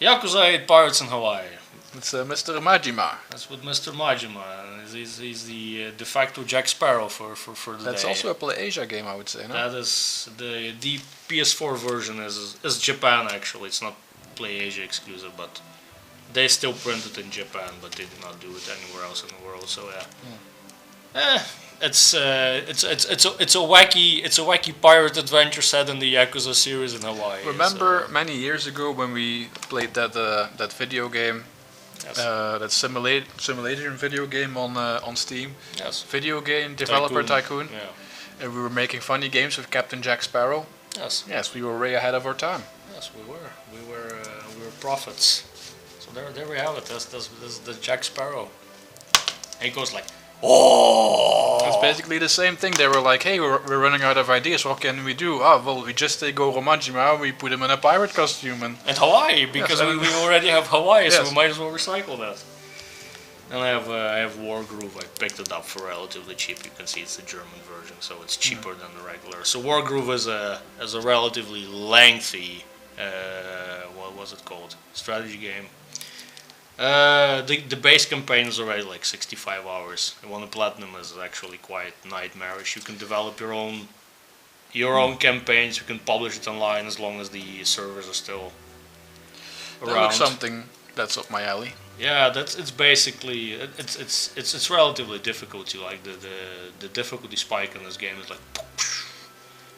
Yakuza 8 Pirates in Hawaii. It's Mr. Majima. That's with Mr. Majima. He's the de facto Jack Sparrow for the That's day. also a PlayAsia game, I would say, no? That is the PS4 version is Japan actually. It's not PlayAsia exclusive, but they still print it in Japan, but they did not do it anywhere else in the world. So yeah. It's a wacky pirate adventure set in the Yakuza series in Hawaii. Remember many years ago when we played that video game, Yes. that simulation video game on Steam? Yes. Video game developer Tycoon. Yeah. And we were making funny games with Captain Jack Sparrow. Yes. Yes, we were way ahead of our time. Yes, we were. We were prophets. So there we have it. That's the Jack Sparrow. And he goes like, oh. It's basically the same thing. They were like, hey, we're running out of ideas. What can we do? Ah, well, we just take Goro Majima, we put him in a pirate costume, and Hawaii, because Yes, we already have Hawaii, so Yes. we might as well recycle that. And I have Wargroove. I picked it up for relatively cheap. You can see it's the German version, so it's cheaper than the regular. So Wargroove is a relatively lengthy, what was it called? Strategy game. The base campaign is already like 65 hours. The one in Platinum is actually quite nightmarish. You can develop your own campaigns. You can publish it online as long as the servers are still that around. looks That's up my alley. Yeah, it's basically it's relatively difficult. Like the difficulty spike in this game is like.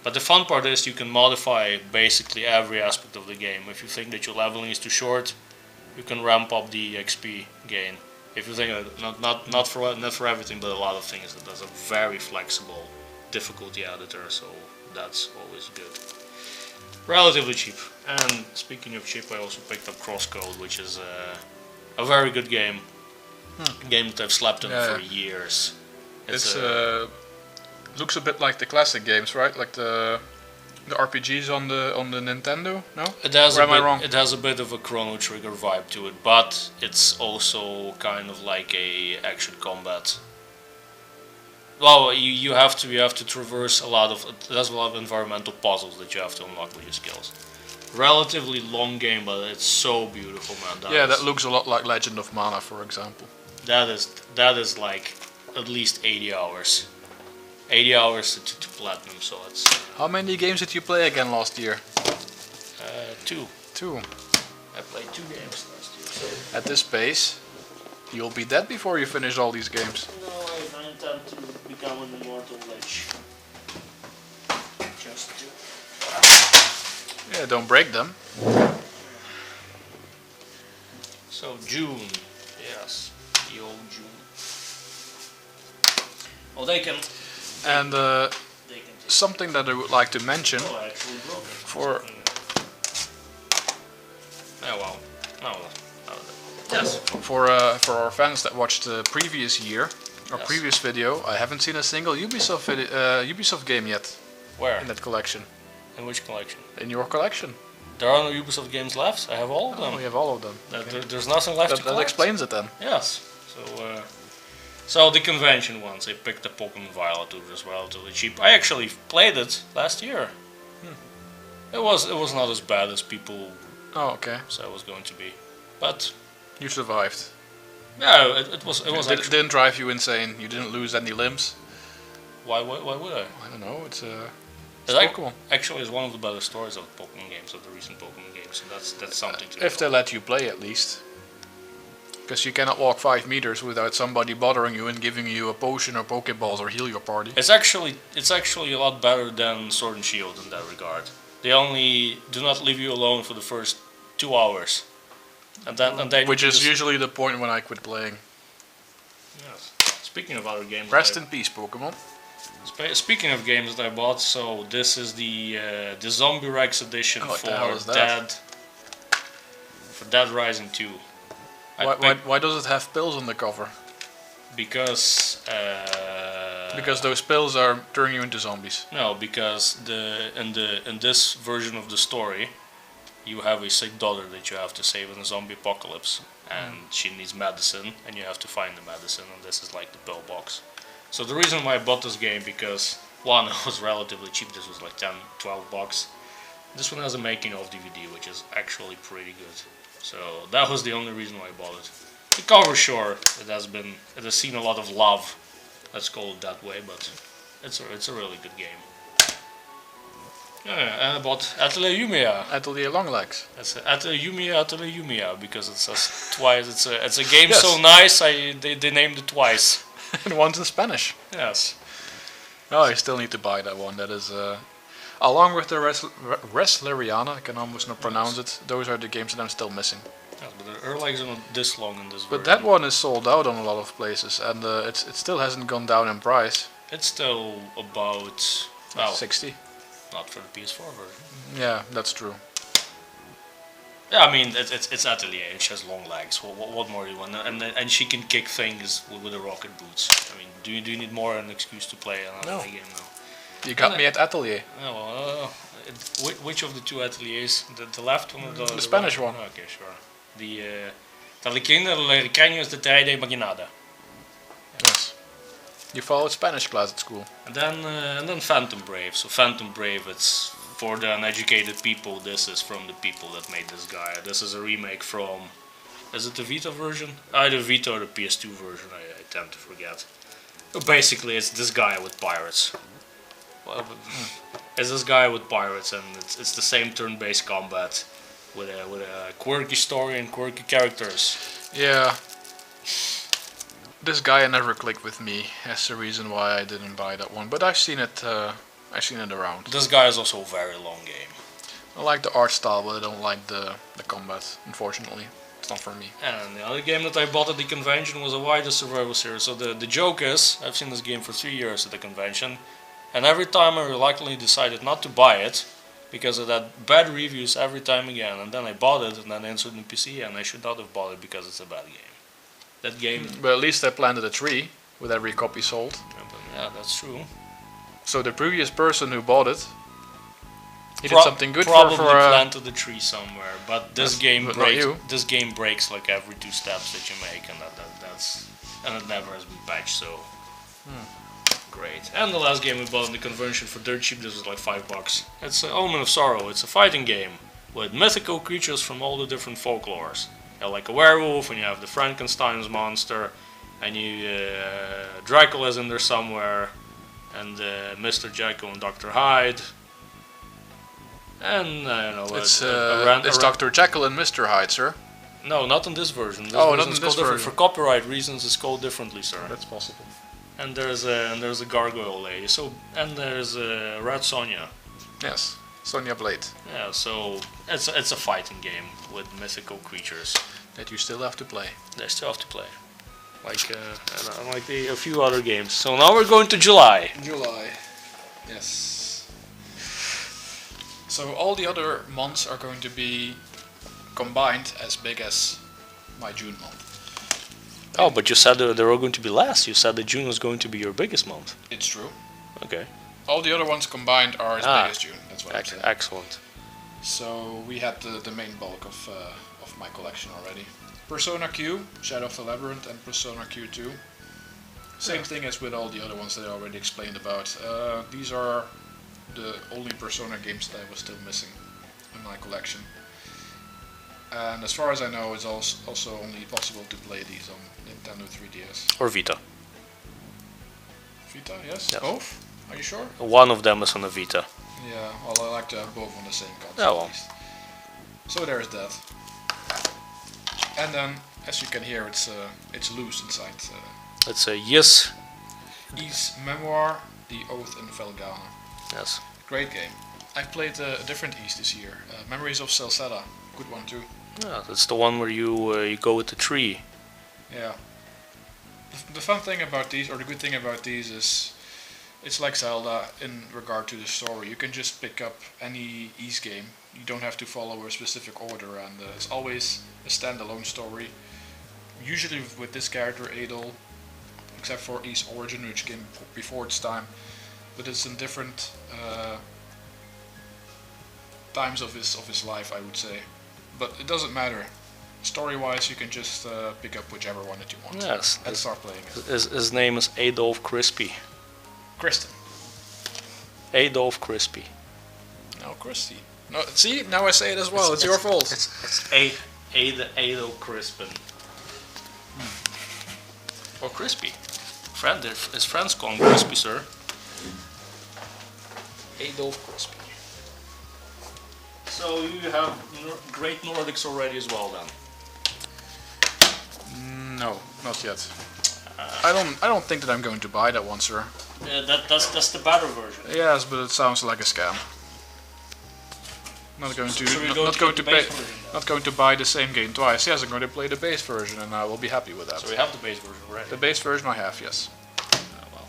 But the fun part is you can modify basically every aspect of the game. If you think that your leveling is too short, you can ramp up the XP gain. If you think not for everything, but a lot of things, it does a very flexible difficulty editor, so that's always good. Relatively cheap. And speaking of cheap, I also picked up Crosscode, which is a very good game. A game that I've slept in for years. It's looks a bit like the classic games, right? Like the RPGs on the Nintendo. No, it has or am I wrong? It has a bit of a Chrono Trigger vibe to it, but it's also kind of like a action combat. Well, you have to traverse a lot of. There's a lot of environmental puzzles that you have to unlock with your skills. Relatively long game, but it's so beautiful, man. That looks a lot like Legend of Mana, for example. That is like at least 80 hours. 80 hours to platinum, so it's... How many games did you play again last year? 2. 2. I played 2 games last year, so... At this pace, you'll be dead before you finish all these games. No, I intend to become an immortal lich. Just to... Yeah, don't break them. So, June. Yes, the old June. Well, they can... And something that I would like to mention for yes, for our fans that watched the previous year or previous video, I haven't seen a single Ubisoft game yet. Where? In that collection? In which collection? In your collection. There are no Ubisoft games left. I have all of them. Oh, you have all of them. There's nothing left to collect. That explains it then. Yes. So the convention ones, I picked the Pokemon Violet, which was relatively cheap. I actually played it last year. It was not as bad as people said it was going to be, but you survived. Yeah, it was. It didn't drive you insane. You didn't lose any limbs. Why would I? I don't know. It's Pokemon. Actually, it's one of the better stories of Pokemon games, of the recent Pokemon games. So that's something to. If they let you play, at least. Because you cannot walk 5 meters without somebody bothering you and giving you a potion or Pokeballs or heal your party. It's actually a lot better than Sword and Shield in that regard. They only do not leave you alone for the first 2 hours, and then which is usually the point when I quit playing. Yes. Speaking of other games, rest in peace, Pokemon. Speaking of games that I bought, so this is the Zombie Rex edition for Dead Rising 2. Why does it have pills on the cover? Because those pills are turning you into zombies. No, because in this version of the story, you have a sick daughter that you have to save in a zombie apocalypse, and she needs medicine, and you have to find the medicine, and this is like the pill box. So the reason why I bought this game, because one, it was relatively cheap. This was like 10, 12 bucks. This one has a making of DVD, which is actually pretty good. So that was the only reason why I bought it. The cover, sure, it has seen a lot of love. Let's call it that way, but it's a really good game. Yeah, and I bought Atelier Yumiya. Atelier Longlegs. That's Atelier Yumiya, because it says twice. It's a game so nice. They named it twice. And one's in Spanish. Yes. Oh, I still need to buy that one. That is. Along with the Wrestleriana, I can almost not pronounce it. Those are the games that I'm still missing. Yeah, but the legs are not this long in this version. But that one is sold out on a lot of places, and it still hasn't gone down in price. It's still about 60. Not for the PS4 version. Yeah, that's true. Yeah, I mean it's Atelier and she has long legs. What more do you want? And she can kick things with the rocket boots. I mean, do you need more an excuse to play an Atelier game now? You got me at Atelier. Oh, which of the 2 Ateliers? The left one or the Spanish right? one? Okay, sure. The Pequeños de Traje de Maquinada. Yes. You followed Spanish class at school. And then Phantom Brave. So Phantom Brave, it's for the uneducated people. This is from the people that made this guy. This is a remake from. Is it the Vita version? Either Vita or the PS2 version. I tend to forget. But basically, it's this guy with pirates. Well, it's this guy with pirates, and it's the same turn-based combat. with a quirky story and quirky characters. Yeah. This guy never clicked with me. That's the reason why I didn't buy that one. But I've seen it. I've seen it around. This guy is also a very long game. I like the art style, but I don't like the combat. Unfortunately, it's not for me. And the other game that I bought at the convention was a wider survival series. So the joke is, I've seen this game for 3 years at the convention, and every time I reluctantly decided not to buy it because of that bad reviews every time again. And then I bought it, and then answered in PC, and I should not have bought it because it's a bad game. That game. But at least I planted a tree with every copy sold. Yeah, that's true. So the previous person who bought it, he did Pro- something good probably for planted the tree somewhere, but this Yes, game but not breaks. you. This game breaks like every 2 steps that you make, and it never has been patched. So great. And the last game we bought in the convention for dirt cheap. This was like $5. It's Omen of Sorrow. It's a fighting game with mythical creatures from all the different folklores. You have like a werewolf, and you have the Frankenstein's monster, and Dracula's in there somewhere, and Mr. Jekyll and Dr. Hyde. And I don't know. It's Dr. Jekyll and Mr. Hyde, sir. No, not in this version. This Oh, version not in is this called different. version. For copyright reasons, it's called differently, sir. That's possible. And there's a gargoyle lady. So and there's Red Sonja. Yes, Sonya Blade. Yeah. So it's a fighting game with mythical creatures. That you still have to play. They still have to play. Like like a few other games. So now we're going to July. July. Yes. So all the other months are going to be combined as big as my June month. Oh, but you said they're all going to be less. You said that June was going to be your biggest month. It's true. Okay. All the other ones combined are as big as June. That's what I'm saying. Excellent. So we had the main bulk of my collection already. Persona Q, Shadow of the Labyrinth, and Persona Q2. Same thing as with all the other ones that I already explained about. These are the only Persona games that I was still missing in my collection. And as far as I know, it's also only possible to play these on Nintendo 3DS. Or Vita. Vita, yes? Yes. Both? Are you sure? One of them is on the Vita. Yeah, well, I like to have both on the same console Yeah, well. at least. So there's that. And then, as you can hear, it's loose inside. It's a yes. Ys Memoir, The Oath in Felghana. Yes. Great game. I've played a different Ys this year. Memories of Celceta. Good one too. Yeah, that's the one where you go with the tree. Yeah. The fun thing about these, or the good thing about these, is it's like Zelda in regard to the story. You can just pick up any Ys game. You don't have to follow a specific order, and it's always a standalone story. Usually with this character, Adol, except for Ys Origin, which came before its time, but it's in different times of his life, I would say. But it doesn't matter. Story-wise, you can just pick up whichever one that you want. Yes. And start playing it. His name is Adolf Crispy. Kristen. Adolf Crispy. No, Christy. No, see, now I say it as well. It's your fault. It's Adolf Crispin. Or Crispy. His friends call him Crispy, sir. Adolf Crispy. So you have great Nordics already as well, then? No, not yet. I don't think that I'm going to buy that one, sir. That's the better version. Yes, but it sounds like a scam. Not going to So you're not going going to to get the pay, base version then? not going to buy the same game twice. Yes, I'm going to play the base version, and I will be happy with that. So we have the base version already. The base version I have, yes. Well.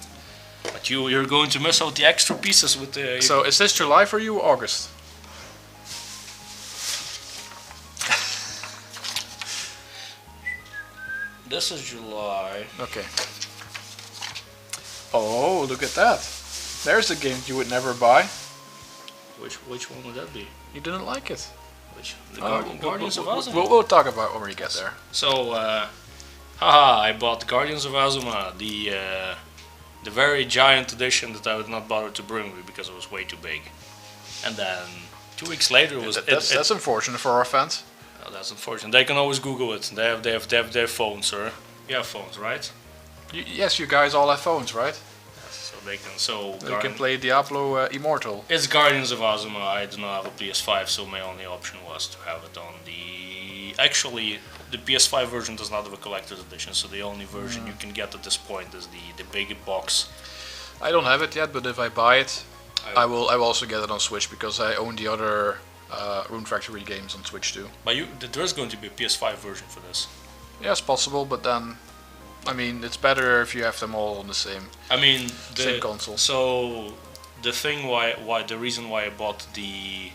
But you're going to miss out the extra pieces with the. So is this July for you or August? This is July. Okay. Oh, look at that. There's a game you would never buy. Which one would that be? You didn't like it. Which the Oh, Guardians of Azuma. We'll talk about it when we get there. So, I bought Guardians of Azuma, the very giant edition that I would not bother to bring me because it was way too big. And then 2 weeks later it was. That's unfortunate for our fans. Oh, that's unfortunate. They can always Google it. They have their phones, sir. You have phones, right? Yes, you guys all have phones, right? Yes. So they can. So You can play Diablo Immortal. It's Guardians of Azuma. I do not have a PS5, so my only option was to have it on the. Actually, the PS5 version does not have a collector's edition, so the only version you can get at this point is the big box. I don't have it yet, but if I buy it, I will also get it on Switch because I own the other Rune Factory games on Switch too. But there is going to be a PS5 version for this. Yeah, it's possible, but then, I mean, it's better if you have them all on the same. Same console. So the thing the reason why I bought the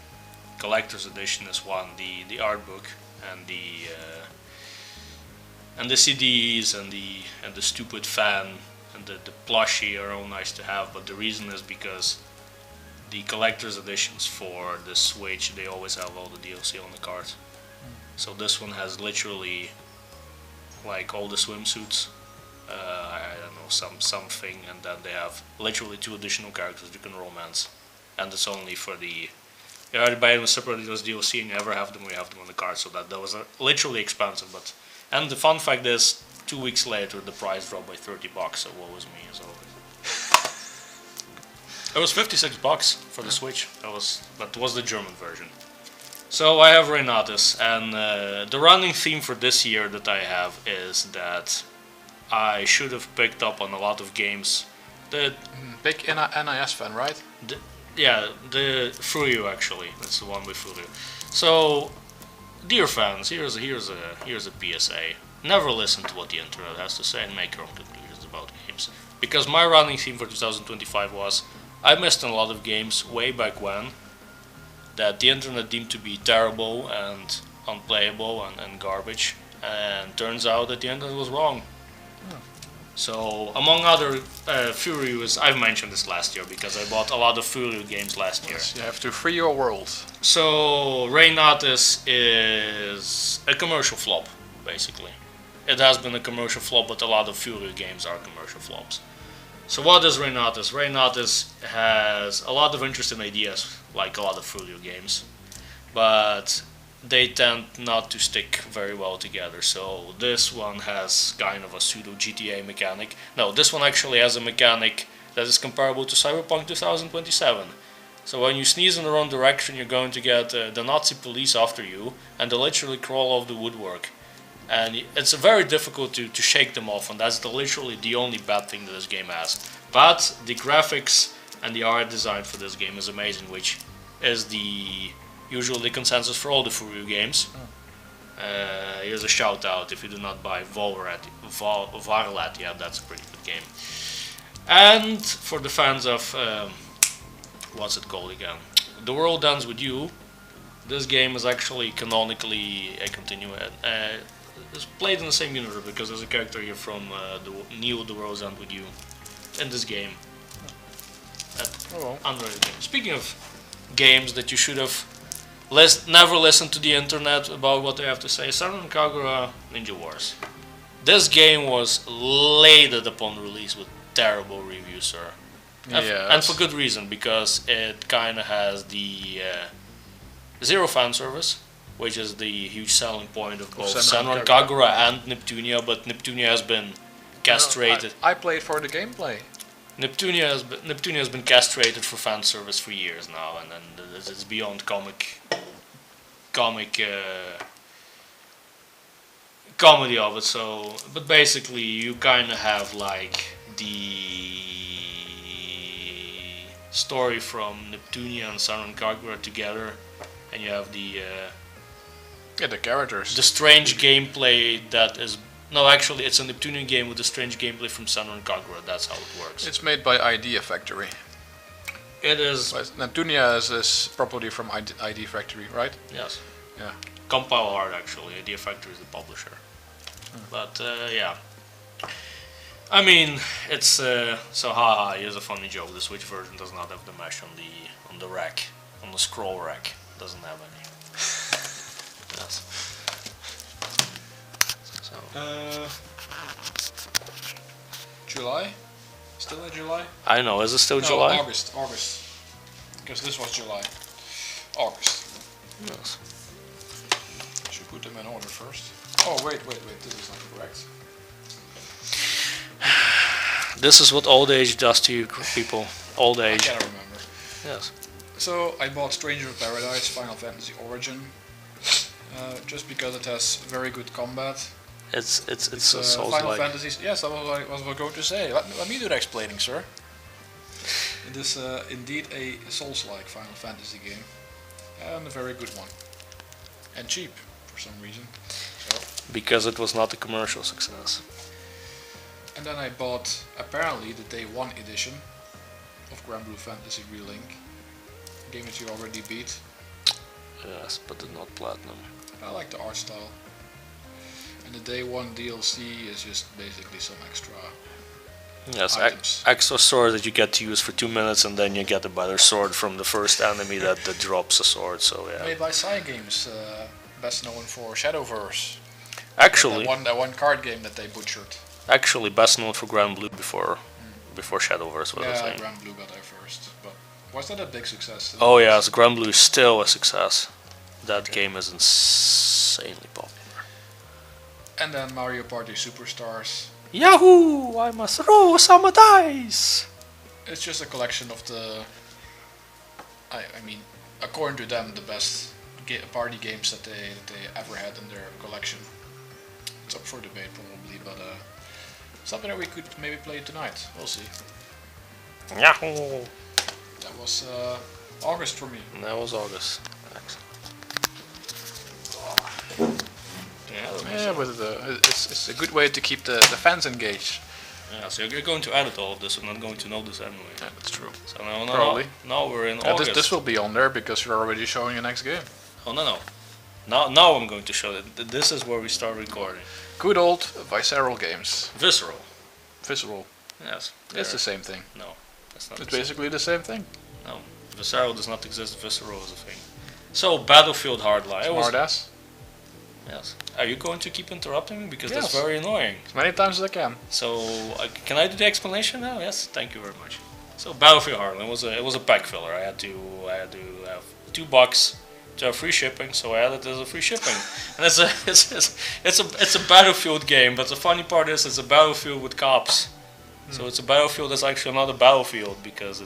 collector's edition is one, the art book and the CDs and the stupid fan and the plushie are all nice to have, but the reason is because the collector's editions for the Switch, they always have all the DLC on the card. So this one has literally like all the swimsuits, I don't know, something, and then they have literally 2 additional characters you can romance, and it's only for the. You either buy them separately as DLC and you ever have them or you have them on the card, so that was literally expensive. But and the fun fact is, 2 weeks later the price dropped by $30, so what was me as always. It was $56 for the Switch. That was the German version. So I have Reinatus, and the running theme for this year that I have is that I should have picked up on a lot of games. Big NIS fan, right? The Furio actually. That's the one with Furio. So, dear fans, here's a PSA. Never listen to what the internet has to say and make your own conclusions about games. Because my running theme for 2025 was, I missed a lot of games way back when that the internet deemed to be terrible and unplayable and garbage, and turns out that the internet was wrong. So, among other Furious, I've mentioned this last year because I bought a lot of Furio games last year. Yes, you have to free your world. So, Reinatus is a commercial flop, basically. It has been a commercial flop, but a lot of Furio games are commercial flops. So what is Reinatus? Reinatus has a lot of interesting ideas, like a lot of Furio games, but they tend not to stick very well together. So this one has kind of a pseudo GTA mechanic. No, this one actually has a mechanic that is comparable to Cyberpunk 2027. So when you sneeze in the wrong direction, you're going to get the Nazi police after you, and they literally crawl off the woodwork. And it's very difficult to shake them off, and that's literally the only bad thing that this game has. But the graphics and the art design for this game is amazing, which is usually the consensus for all the Furio games. Here's a shout out: if you do not buy Varlat yet, that's a pretty good game. And for the fans of what's it called again? The World Ends With You. This game is actually canonically a continuation. It's played in the same universe because there's a character here from The World Ends With You in this game. Unrated game. Speaking of games that you should have never listened to the internet about what they have to say, Senran Kagura Ninja Wars. This game was laden upon release with terrible reviews, sir. And for good reason, because it kind of has the zero fan service, which is the huge selling point of both Senran Kagura and Neptunia, but Neptunia has been castrated. I played for the gameplay. Neptunia has been castrated for fan service for years now, and it's beyond comic comedy of it. So, but basically, you kind of have like the story from Neptunia and Senran Kagura together, and you have the characters. The strange gameplay that is. No, actually, it's a Neptunian game with a strange gameplay from Senran Kagura. That's how it works. It's made by Idea Factory. It is. Neptunia is property from ID Factory, right? Yes. Yeah. Compile Hard, actually. Idea Factory is the publisher. But, yeah. I mean, it's, so haha, here's a funny joke. The Switch version does not have the mesh on the rack, on the scroll rack. It doesn't have any. Yes. So. July? Still in July? I know, is it still no, July? August. Because this was July. August. Yes. Should put them in order first. Oh, wait, this is not correct. This is what old age does to you, people. Old I age. can't remember. Yes. So I bought Stranger of Paradise Final Fantasy Origin, just because it has very good combat. It's a Final Souls-like. Fantasy. Yes, that was what I was going to say. Let me do the explaining, sir. It is indeed a Souls-like Final Fantasy game, and a very good one, and cheap for some reason. So, Because it was not a commercial success. and then I bought apparently the Day 1 edition of Grand Blue Fantasy Relink, a game that you already beat. Yes, but did not platinum. I like the art style. And the Day 1 DLC is just basically some extra Yes, items. extra sword that you get to use for 2 minutes, and then you get a better sword from the first enemy that drops a sword. So yeah. Made by Cygames, best known for Shadowverse. Actually, That one card game that they butchered. best known for Grand Blue before Shadowverse was a Yeah, thing. Grand Blue got there first. But was that a big success? Oh yes, Grand Blue is still a success. That game is insanely popular. And then Mario Party Superstars. Yahoo! I must roll some dice! It's just a collection of the, I mean, according to them, the best party games that they ever had in their collection. It's up for debate probably, but something that we could maybe play tonight. We'll see. Yahoo! That was August for me. That was August. Yeah, but it's a good way to keep the fans engaged. Yeah, so you're going to edit all of this. We're not going to know this anyway. Yeah, that's true. So now, Probably. now we're in Yeah, August. this will be on there because you're already showing your next game. Oh no. Now I'm going to show it. This is where we start recording. Good old Visceral Games. Visceral. Visceral. Yes. It's the same thing. No, that's not. It's the same. basically the same thing. No, Visceral does not exist. Visceral is a thing. So Battlefield Hardline. It was- Smartass. Yes. Are you going to keep interrupting me because that's Yes. very annoying? As many times as I can. So can I do the explanation now? Yes. Thank you very much. So Battlefield Hardline was a pack filler. I had to have $2 to have free shipping, so I added it as a free shipping. And it's a Battlefield game, but the funny part is it's a Battlefield with cops. So it's a Battlefield that's actually not a Battlefield because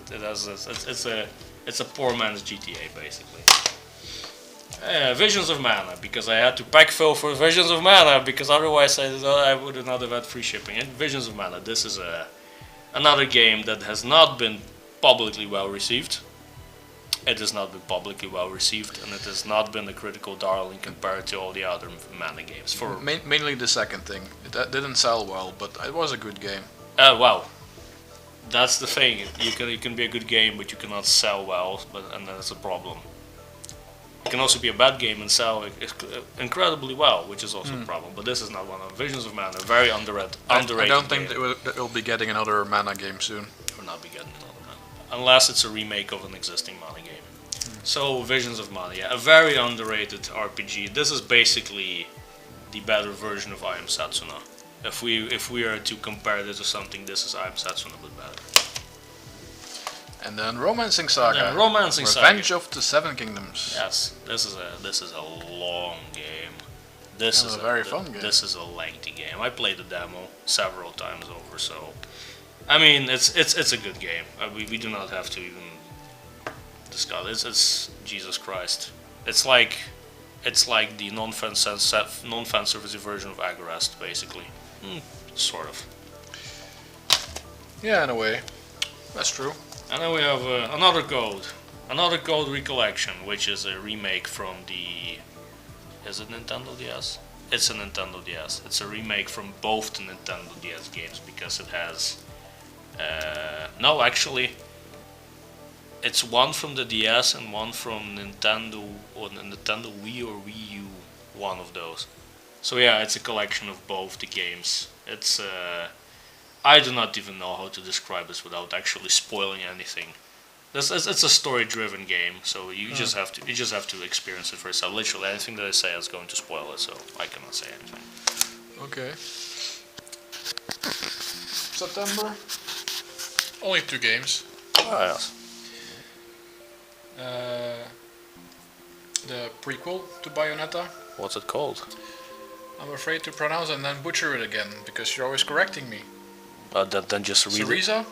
it's a poor man's GTA basically. Visions of Mana, because I had to pack fill for Visions of Mana, because otherwise I would not have had free shipping. And Visions of Mana, this is another game that has not been publicly well received. It has not been publicly well received, and it has not been a critical darling compared to all the other Mana games. For Mainly the second thing. It didn't sell well, but it was a good game. well, that's the thing. It can be a good game, but you cannot sell well, and that's a problem. It can also be a bad game and sell incredibly well, which is also a problem. But this is not one of them. Visions of Mana, very underrated. I don't think game. that we'll be getting another Mana game soon. Will not be getting another Mana, unless it's a remake of an existing Mana game. So Visions of Mana, yeah, a very underrated RPG. This is basically the better version of I Am Setsuna. If we are to compare this to something, this is I Am Setsuna but better. And then Romancing Saga. And then Romancing Saga. Revenge of the Seven Kingdoms. Yes, this is a long game. This is a very fun game. This is a lengthy game. I played the demo several times over, so I mean it's a good game. We do not have to even discuss it. It's Jesus Christ. It's like the non-fan service version of Agarest, basically. Sort of. Yeah, in a way. That's true. And then we have another code Recollection, which is a remake from the. Is it Nintendo DS? It's a Nintendo DS. It's a remake from both the Nintendo DS games because it has. No, actually, it's one from the DS and one from Nintendo or the Nintendo Wii or Wii U. One of those. So yeah, it's a collection of both the games. It's. I do not even know how to describe this without actually spoiling anything. It's a story-driven game, so you just have to experience it for yourself. Literally, anything that I say is going to spoil it, so I cannot say anything. Okay. September. Only 2 games. Oh yes. The prequel to Bayonetta. What's it called? I'm afraid to pronounce it and then butcher it again because you're always correcting me. Then just read it. Cereza?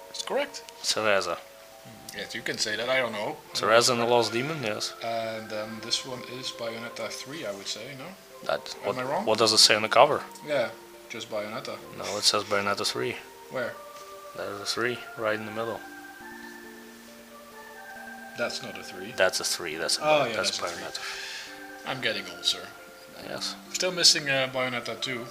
It's correct. Cereza. Yes, you can say that. I don't know. Cereza and the Lost Demon, yes. And then this one is Bayonetta 3, I would say, no? What, I wrong? what does it say on the cover? Yeah, just Bayonetta. No, it says Bayonetta 3. Where? There's a 3 right in the middle. That's not a 3. That's a 3. That's Oh, yeah, that's that's a 3. Bayonetta. I'm getting old, sir. Yes. Still missing Bayonetta 2,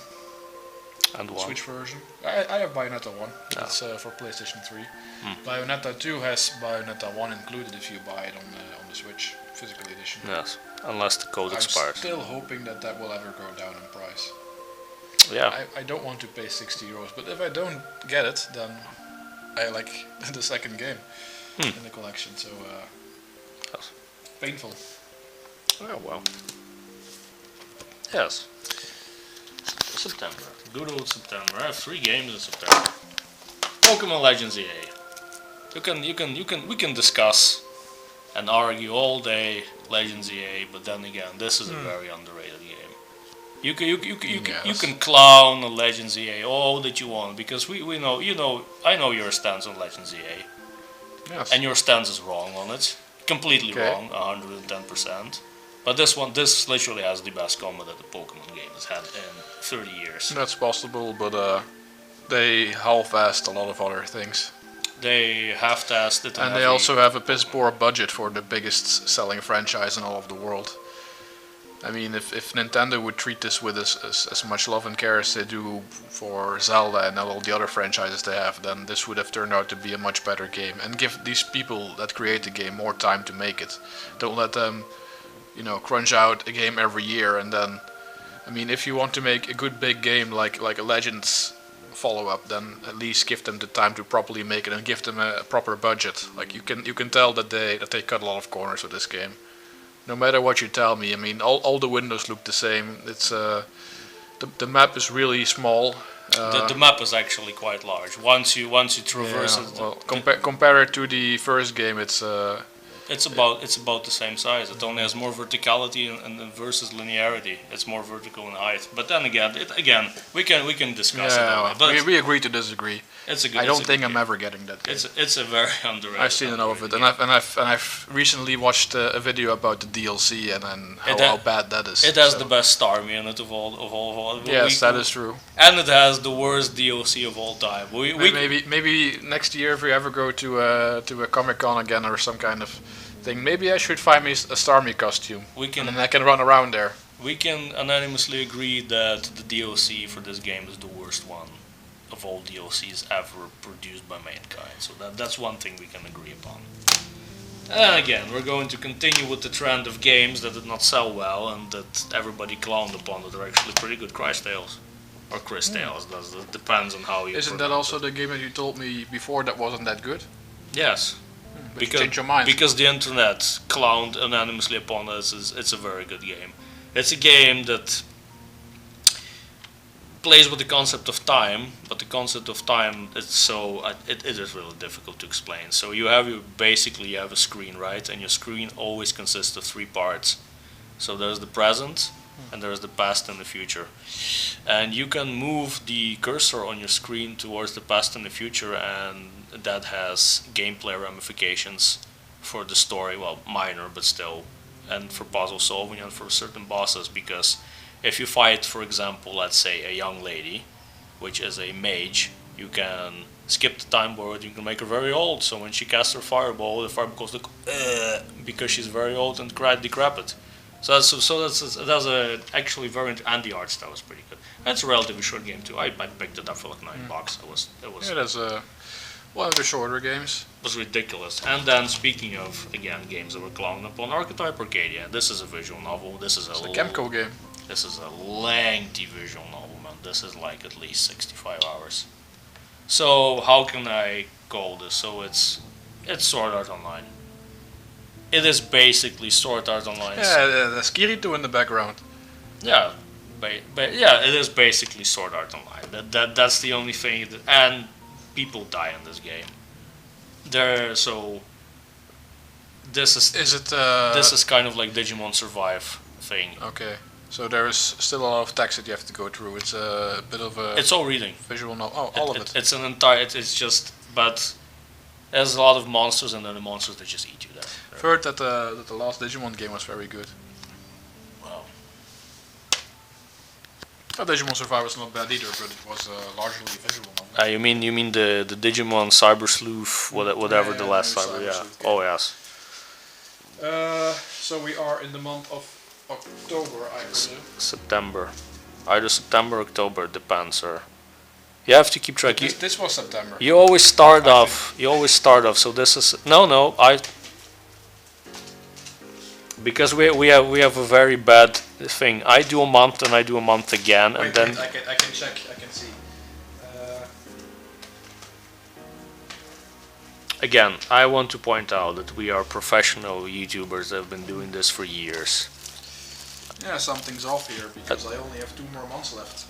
And 1. Switch version. I have Bayonetta 1. Yeah. It's for PlayStation 3. Hmm. Bayonetta 2 has Bayonetta 1 included if you buy it on the Switch physical edition. Yes. Unless the code I'm expires. still hoping that will ever go down in price. Yeah. I don't want to pay 60 euros, but if I don't get it, then I like the second game in the collection. So Yes. painful. Oh well. Yes. September. Good old September. I have 3 games in September. Pokemon Legends EA. We can discuss and argue all day Legends EA, but then again, this is a very underrated game. You can clown on Legends EA all that you want, because we know I know your stance on Legends EA, Yes. and your stance is wrong on it, completely Okay. wrong, 110%. But this literally has the best combat that the Pokemon game has had in 30 years. That's possible, but they half-assed a lot of other things. They have tested, And they also have a piss poor budget for the biggest selling franchise in all of the world. I mean, if Nintendo would treat this with as much love and care as they do for Zelda and all the other franchises they have, then this would have turned out to be a much better game. And give these people that create the game more time to make it. Don't let them, crunch out a game every year and then... I mean, if you want to make a good big game like a Legends follow-up, then at least give them the time to properly make it and give them a proper budget. Like you can tell that they cut a lot of corners with this game. No matter what you tell me, I mean, all the windows look the same. It's the map is really small. the map is actually quite large. Once you traverse it, well, compare it to the first game, it's it's about the same size. It only has more verticality and versus linearity. It's more vertical in height. But then again, we can discuss it. That way. But we agree to disagree. it's a good. I it's don't a think good I'm game. ever getting that game. It's a very underrated. I've seen enough of it, underrated and game. I've recently watched a video about the DLC and It how ha- bad that is. It has so. the best Starmie in it of all. Yes, that is true. And it has the worst DLC of all time. Maybe next year, if we ever go to a Comic Con again or some kind of thing, maybe I should find me a Starmie costume, we can and then I can run around there. we can unanimously agree that the DLC for this game is the worst one of all DLCs ever produced by mankind. So that's one thing we can agree upon. And again, we're going to continue with the trend of games that did not sell well and that everybody clowned upon that are actually pretty good. Crash Tales. Or Chris Tales, that depends on how you Isn't that also the game that you told me before that wasn't that good? Yes. But you changed your mind. Because the internet clowned anonymously upon us, it's a very good game. It's a game that plays with the concept of time, but the concept of time it is really difficult to explain. So you have a screen, right? And your screen always consists of 3 parts. So there's the present, and there's the past and the future. And you can move the cursor on your screen towards the past and the future, and that has gameplay ramifications for the story, well, minor but still, and for puzzle solving and for certain bosses, because if you fight, for example, let's say a young lady, which is a mage, you can skip the time word, you can make her very old, so when she casts her fireball, the fireball goes like, because she's very old and quite decrepit. So that's actually very, and the art style is pretty good. And it's a relatively short game too. I picked it up for like $9. It was Yeah, that's one of the shorter games. was ridiculous. And then speaking of again games that were clowned upon, Archetype Arcadia. This is a visual novel. This is It's a Kemco game. This is a lengthy visual novel, man. This is like at least 65 hours. So how can I call this? So it's Sword Art Online. It is basically Sword Art Online. Yeah, there's Kirito in the background. Yeah, but yeah, it is basically Sword Art Online. That's the only thing. And people die in this game. Is it? This is kind of like Digimon Survive thing. Okay. So there's still a lot of text that you have to go through. It's a bit of a It's all reading. visual novel. Oh, all of it. It's an entire. It's just, but there's a lot of monsters, and then the monsters that just eat you. There. I've heard that the last Digimon game was very good. Wow. Digimon Survive was not bad either, but it was largely visual novel. You mean the Digimon Cyber Sleuth, whatever Yeah, the last maybe cyber? Cyber Yeah. Sleuth, yeah. Oh yes. So we are in the month of October, I presume. September. Either September or October, it depends, sir. You have to keep track. This was September. You always start I off. You always start off. So this is no. Because we have a very bad thing. I do a month and I do a month again, and then I can check. I can see. again, I want to point out that we are professional YouTubers that have been doing this for years. Yeah, something's off here because I only have 2 more months left.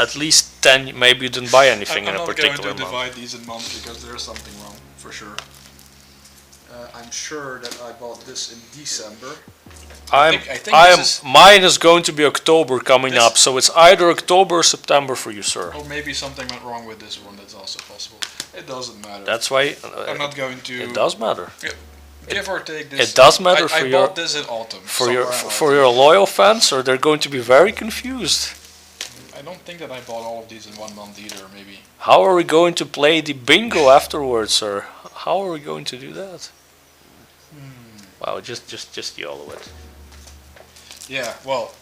At least 10. Maybe you didn't buy anything I'm in a not particular going to month. divide these in months because there's something wrong for sure. I'm sure that I bought this in December. I think this is- Mine is going to be October coming This- up, so it's either October or September for you, sir. Or maybe something went wrong with this one. That's also possible. It doesn't matter. That's why I'm not going to it does matter. give or take this. It does matter I for your bought this in autumn. for your somewhere in for autumn. your loyal fans, or they're going to be very confused. I don't think that I bought all of these in 1 month either. Maybe. How are we going to play the bingo afterwards, sir? How are we going to do that? Wow, just YOLO it. Yeah. Well,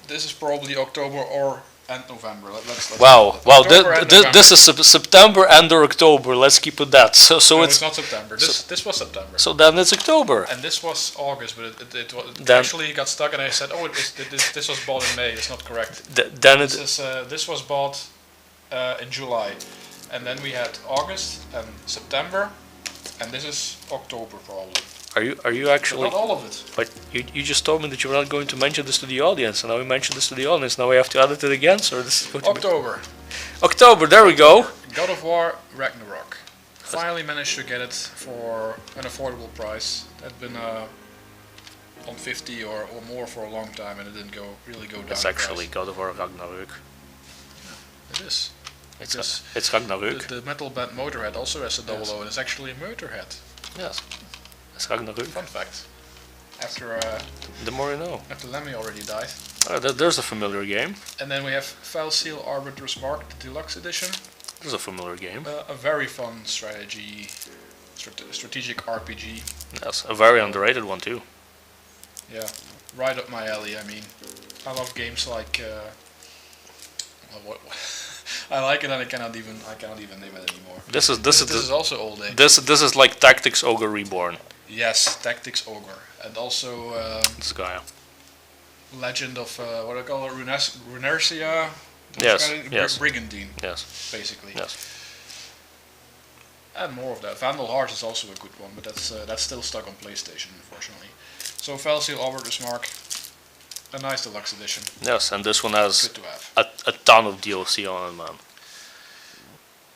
this is probably October or end November. Let's Wow, wow, October and this is September and or October. Let's keep it that. So No, it's it's not September. This was September. so then it's October. And this was August, but it Then- actually got stuck, and I said, "Oh, this was bought in May. It's not correct. Then it This was bought in July, and then we had August and September, and this is October probably. are you But actually? not all of it. But you just told me that you were not going to mention this to the audience, and now we mentioned this to the audience. Now we have to edit it again, sir. This is going to be October. October. There we go. God of War Ragnarok. Finally managed to get it for an affordable price. It had been on 50 or more for a long time, and it didn't really go down. It's in actually price. God of War Ragnarök. It is. Because It's Ragnarök. The metal band Motorhead also has a double O, and it's actually a Motorhead. Yes. It's Ragnarök. Fun fact. After The more you know. after Lemmy already died. There's a familiar game. And then we have File Seal Arbiter's Mark, the deluxe edition. There's a familiar game. A very fun strategic RPG. Yes, a very underrated one too. Yeah, right up my alley. I mean, I love games like. I like it, and I cannot even name it anymore. This is also old age. this is like Tactics Ogre Reborn. Yes, Tactics Ogre, and also This guy. Legend of what do I call it, Runersia. Yes, yes. Brigandine, Yes. basically. Yes. And more of that. Vandal Hearts is also a good one, but that's still stuck on PlayStation, unfortunately. So File Seal Arbiter's Mark, a nice deluxe edition. Yes, and this one has Good to have. a ton of DLC on it, man.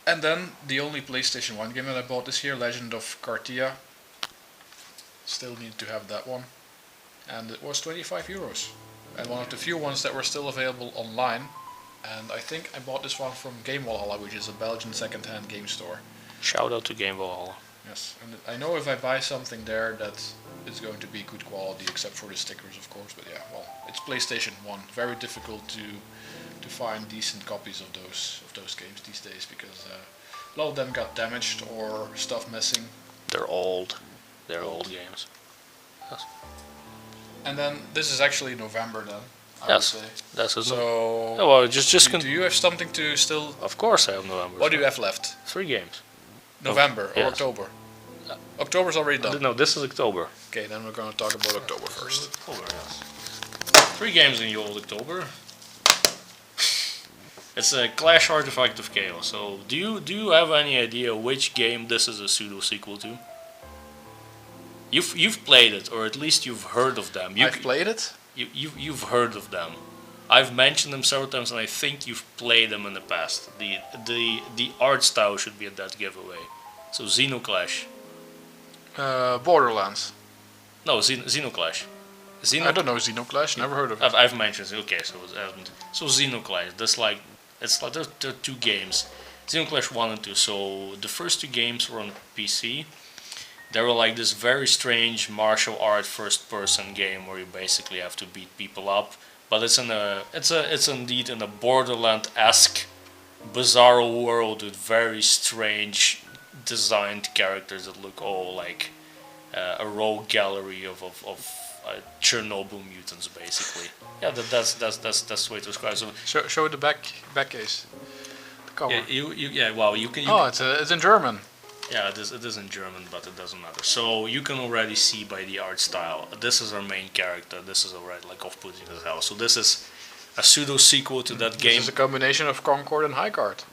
And then the only PlayStation 1 game that I bought this year, Legend of Cartia. Still need to have that one. And it was 25 euros. And one of the few ones that were still available online. And I think I bought this one from Game Valhalla, which is a Belgian second-hand game store. Shout out to Game Valhalla. Yes, and I know if I buy something there that it's going to be good quality, except for the stickers, of course. But yeah, well, it's PlayStation 1. Very difficult to find decent copies of those games these days because a lot of them got damaged or stuff missing. They're old. They're old games. Yes. And then this is actually November then. I Yes. would say. That's it. So Oh, well, just do you have something to still? Of course I have November. What do you have left? 3 games. November or yes. October? October's already done. No, this is October. Okay, then we're going to talk about October first. October, yes. 3 games in the old October. It's a Clash Artifact of Chaos. So, do you have any idea which game this is a pseudo sequel to? You've played it, or at least you've heard of them. I've played it. You've heard of them. I've mentioned them several times, and I think you've played them in the past. The art style should be at that giveaway. So Xenoclash. Borderlands. No, Xenoclash. I don't know Xenoclash. Never heard of it. I've mentioned it. Okay, so Xenoclash. That's like there are two games, Xenoclash 1 and 2. So the first two games were on PC. They were like this very strange martial art first-person game where you basically have to beat people up. But it's indeed in a Borderland-esque, bizarre world with very strange designed characters that look all like a rogue gallery of Chernobyl mutants, basically. Yeah, that's the way to describe it. So, Show the back case. The cover. you can. Oh, it's in German. Yeah, it is in German, but it doesn't matter. So you can already see by the art style. This is our main character. This is already like off-putting as hell. So this is a pseudo sequel to that game. This is a combination of Concord and Highguard.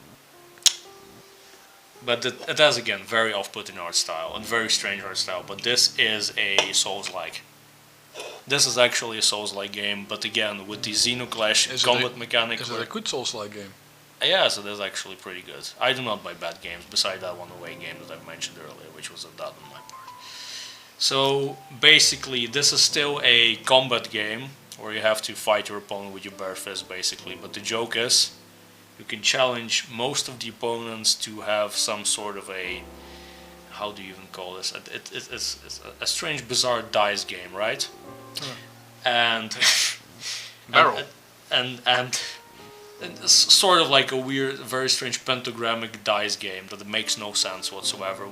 But it has again very off-putting art style and very strange art style. But this is a Souls-like. This is actually a Souls-like game, but again with the Xenoclash combat mechanic. Is it a good Souls-like game? Yeah, so that's actually pretty good. I do not buy bad games, beside that one away game that I mentioned earlier, which was a dud on my part. So basically, this is still a combat game where you have to fight your opponent with your bare fist, basically. But the joke is, you can challenge most of the opponents to have some sort of a, how do you even call this? It's a strange, bizarre dice game, right? And Barrel. And it's sort of like a weird, very strange pentagrammic dice game that makes no sense whatsoever.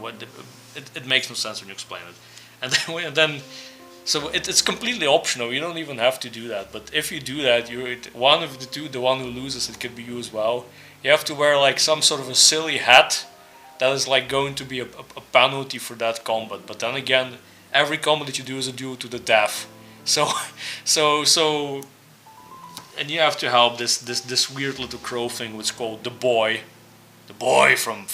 It makes no sense when you explain it. And then so it's completely optional. You don't even have to do that. But if you do that, you're one of the two. The one who loses, it could be you as well. You have to wear like some sort of a silly hat that is like going to be a penalty for that combat. But then again, every combat that you do is a duel to the death. So. And you have to help this weird little crow thing, which is called the boy from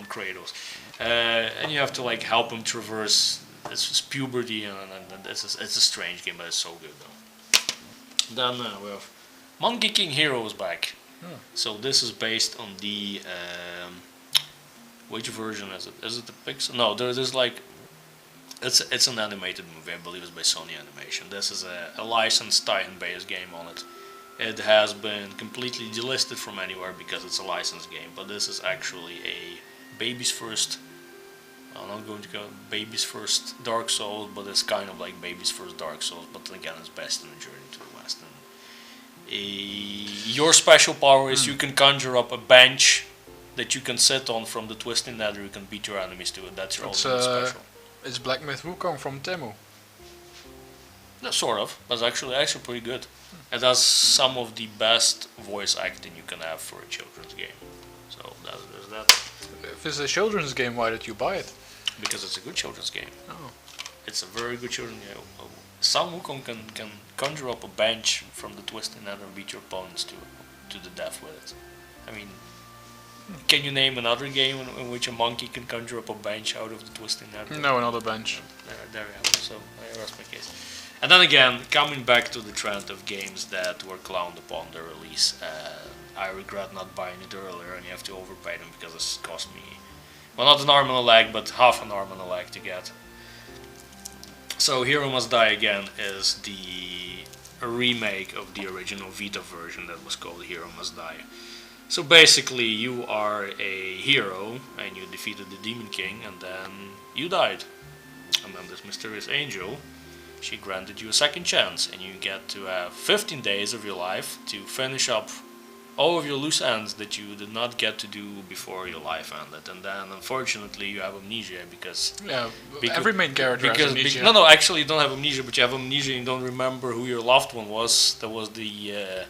Kratos, and you have to like help him traverse his puberty, and it's a strange game, but it's so good though. Then we have Monkey King Heroes back. So this is based on the which version is it? Is it the Pixar? No, there's like. It's an animated movie, I believe it's by Sony Animation. This is a licensed Titan-based game on it. It has been completely delisted from anywhere because it's a licensed game, but this is actually a baby's first, I'm not going to go baby's first Dark Souls, but it's kind of like baby's first Dark Souls, but again it's best in the Journey to the West. And your special power is you can conjure up a bench that you can sit on from the Twisting Nether. You can beat your enemies to it. That's your ultimate special. It's Black Myth Wukong from Temu. No, sort of, but it's actually pretty good. It has some of the best voice acting you can have for a children's game. So there's that. If it's a children's game, why did you buy it? Because it's a good children's game. Oh. It's a very good children's game. Some Wukong can conjure up a bench from the Twisted Nether and beat your opponents to the death with it. I mean, can you name another game in which a monkey can conjure up a bench out of the Twisting Nether? No, another bench. There we have it. So I rest my case. And then again, coming back to the trend of games that were clowned upon their release, I regret not buying it earlier, and you have to overpay them because it's cost me, well, not an arm and a leg, but half an arm and a leg to get. So Hero Must Die Again is a remake of the original Vita version that was called Hero Must Die. So basically, you are a hero, and you defeated the Demon King, and then you died. And then this mysterious angel, she granted you a second chance, and you get to have 15 days of your life to finish up all of your loose ends that you did not get to do before your life ended. And then, unfortunately, you have amnesia because... Yeah, every main character has amnesia. No, actually, you don't have amnesia, but you have amnesia and you don't remember who your loved one was. That was the...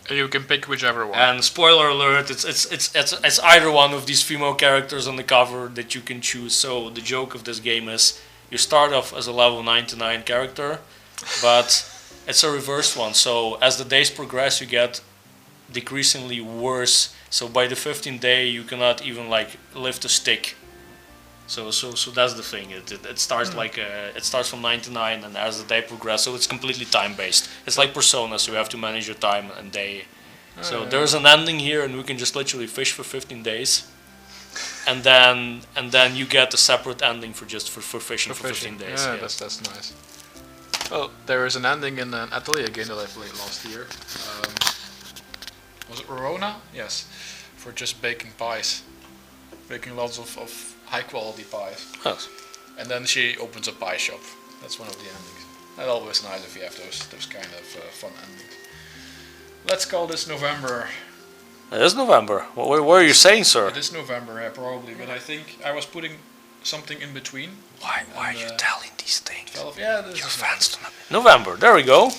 You can pick whichever one. And spoiler alert, it's either one of these female characters on the cover that you can choose. So the joke of this game is you start off as a level 99 character, but it's a reversed one. So as the days progress, you get decreasingly worse. So by the 15th day, you cannot even like lift a stick. So that's the thing. It starts like it starts from 99, and as the day progresses, so it's completely time based. It's like Persona, so you have to manage your time and day. So there's an ending here, and we can just literally fish for 15 days, and then you get a separate ending for fishing for 15 days. Yeah, that's nice. Well, there is an ending in an Atelier game that I played last year. Was it Rorona? Yes. For just baking pies. Baking lots of high quality pies. Yes. And then she opens a pie shop. That's one of the endings. That's always nice if you have those kind of fun endings. Let's call this November. It is November. What are you saying, sir? It is November, probably, but I think I was putting something in between. Why are you telling these things? Yeah, this Your is fans don't know. November, there we go.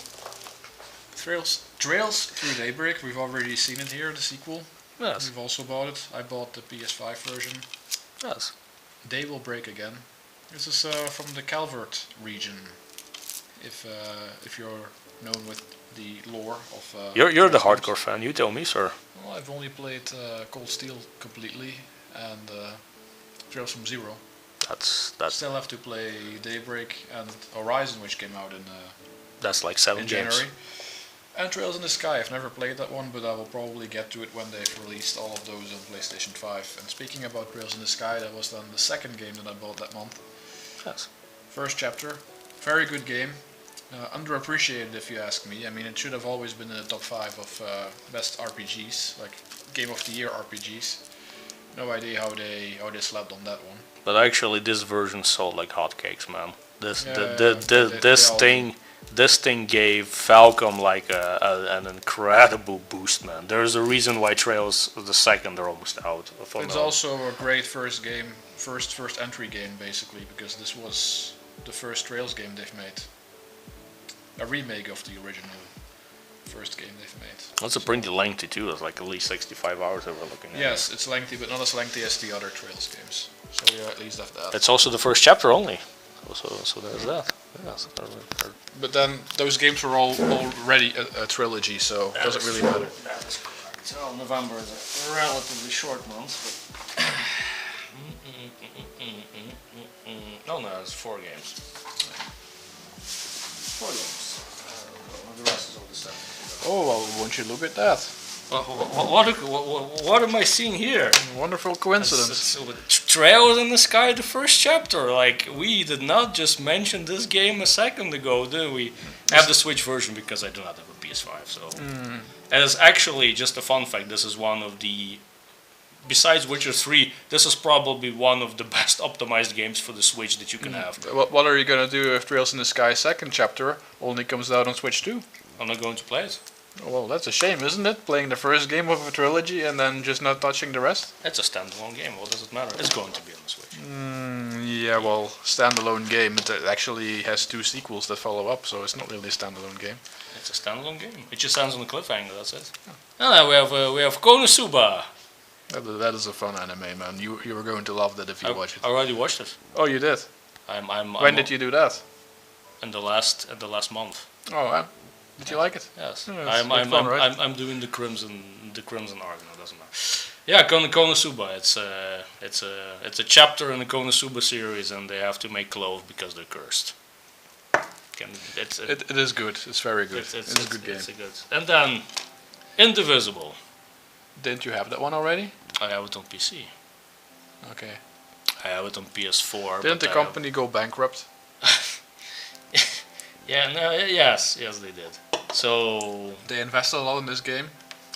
Trails Through Daybreak. We've already seen it here, the sequel. Yes. We've also bought it. I bought the PS5 version. Yes. Day Will Break Again. This is from the Calvert region. If you're known with the lore of. You're the hardcore fan. You tell me, sir. Well, I've only played Cold Steel completely and Trails from Zero. That's Still have to play Daybreak and Horizon, which came out that's like 7 in games. January. And Trails in the Sky. I've never played that one, but I will probably get to it when they've released all of those on PlayStation 5. And speaking about Trails in the Sky, that was then the second game that I bought that month. Yes. First chapter, very good game. Underappreciated if you ask me. I mean, it should have always been in the top 5 of best RPGs, like Game of the Year RPGs. No idea how they slept on that one. But actually, this version sold like hotcakes, man. This thing gave Falcom like an incredible boost, man. There's a reason why Trails the second are almost out. It's also a great first game, first entry game basically, because this was the first Trails game they've made. A remake of the original first game they've made. It's a pretty lengthy too. It's like at least 65 hours that we're looking at. Yes, it's lengthy, but not as lengthy as the other Trails games. So you at least have that. It's also the first chapter only. So there's that. Yes. But then those games were already a trilogy, so it doesn't really matter. That is correct. Well, November is a relatively short month, but no, it's 4 games. 4 games. The rest is all December. Oh, well, won't you look at that? What am I seeing here? Wonderful coincidence. Trails in the Sky, the first chapter. Like, we did not just mention this game a second ago, did we? I have the Switch version because I do not have a PS5, so. And it's actually, just a fun fact, this is one of the. Besides Witcher 3, this is probably one of the best optimized games for the Switch that you can have. What are you gonna do if Trails in the Sky second chapter only comes out on Switch 2? I'm not going to play it. Well, that's a shame, isn't it? Playing the first game of a trilogy and then just not touching the rest? It's a standalone game, what does it matter? It's going to be on the Switch. Yeah, well, standalone game. It actually has 2 sequels that follow up, so it's not really a standalone game. It's a standalone game. It just ends on a cliffhanger, that's it. And then we have Konosuba. That is a fun anime, man. You were going to love that if you watch it. I already watched it. Oh, you did? When did you do that? In the last month. Oh, did you like it? Yes. Yeah, fun, right? I'm doing the Crimson Arc. No, it doesn't matter. Yeah, Konosuba. It's a chapter in the Konosuba series, and they have to make clothes because they're cursed. It is good. It's very good. It's a good game. And then Indivisible. Didn't you have that one already? I have it on PC. Okay. I have it on PS4. Didn't the company go bankrupt? Yes, they did. So they invested a lot in this game,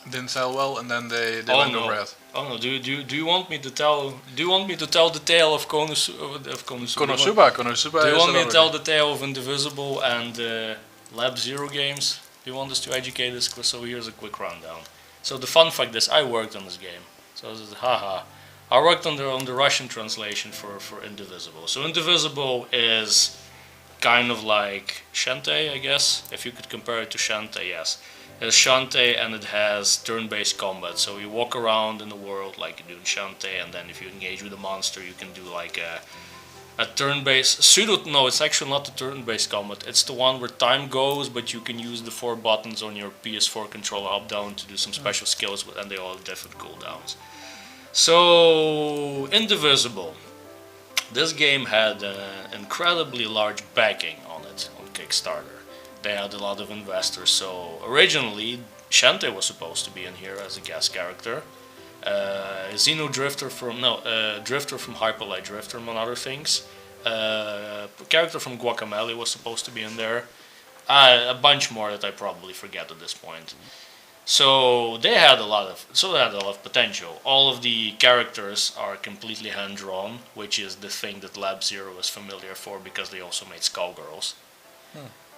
didn't sell well, and then they went over it. Oh no! Do you want me to tell? Do you want me to tell the tale of Konosuba? Konosuba. Do you want me to tell the tale of Indivisible and Lab Zero games? Do you want us to educate us? So here's a quick rundown. So the fun fact is, I worked on this game. So this is I worked on the Russian translation for Indivisible. So Indivisible is kind of like Shantae, I guess, if you could compare it to Shantae, yes. It's Shantae and it has turn-based combat, so you walk around in the world like you do in Shantae, and then if you engage with a monster you can do like a turn-based, no, it's actually not the turn-based combat, it's the one where time goes, but you can use the 4 buttons on your PS4 controller up-down to do some special skills, and they all have different cooldowns. So, Indivisible. This game had an incredibly large backing on it, on Kickstarter. They had a lot of investors, so originally Shantae was supposed to be in here as a guest character. Drifter from Hyper Light Drifter, among other things. A character from Guacamelee was supposed to be in there. A bunch more that I probably forget at this point. So they had a lot of potential. All of the characters are completely hand drawn, which is the thing that Lab Zero is familiar for because they also made Skullgirls.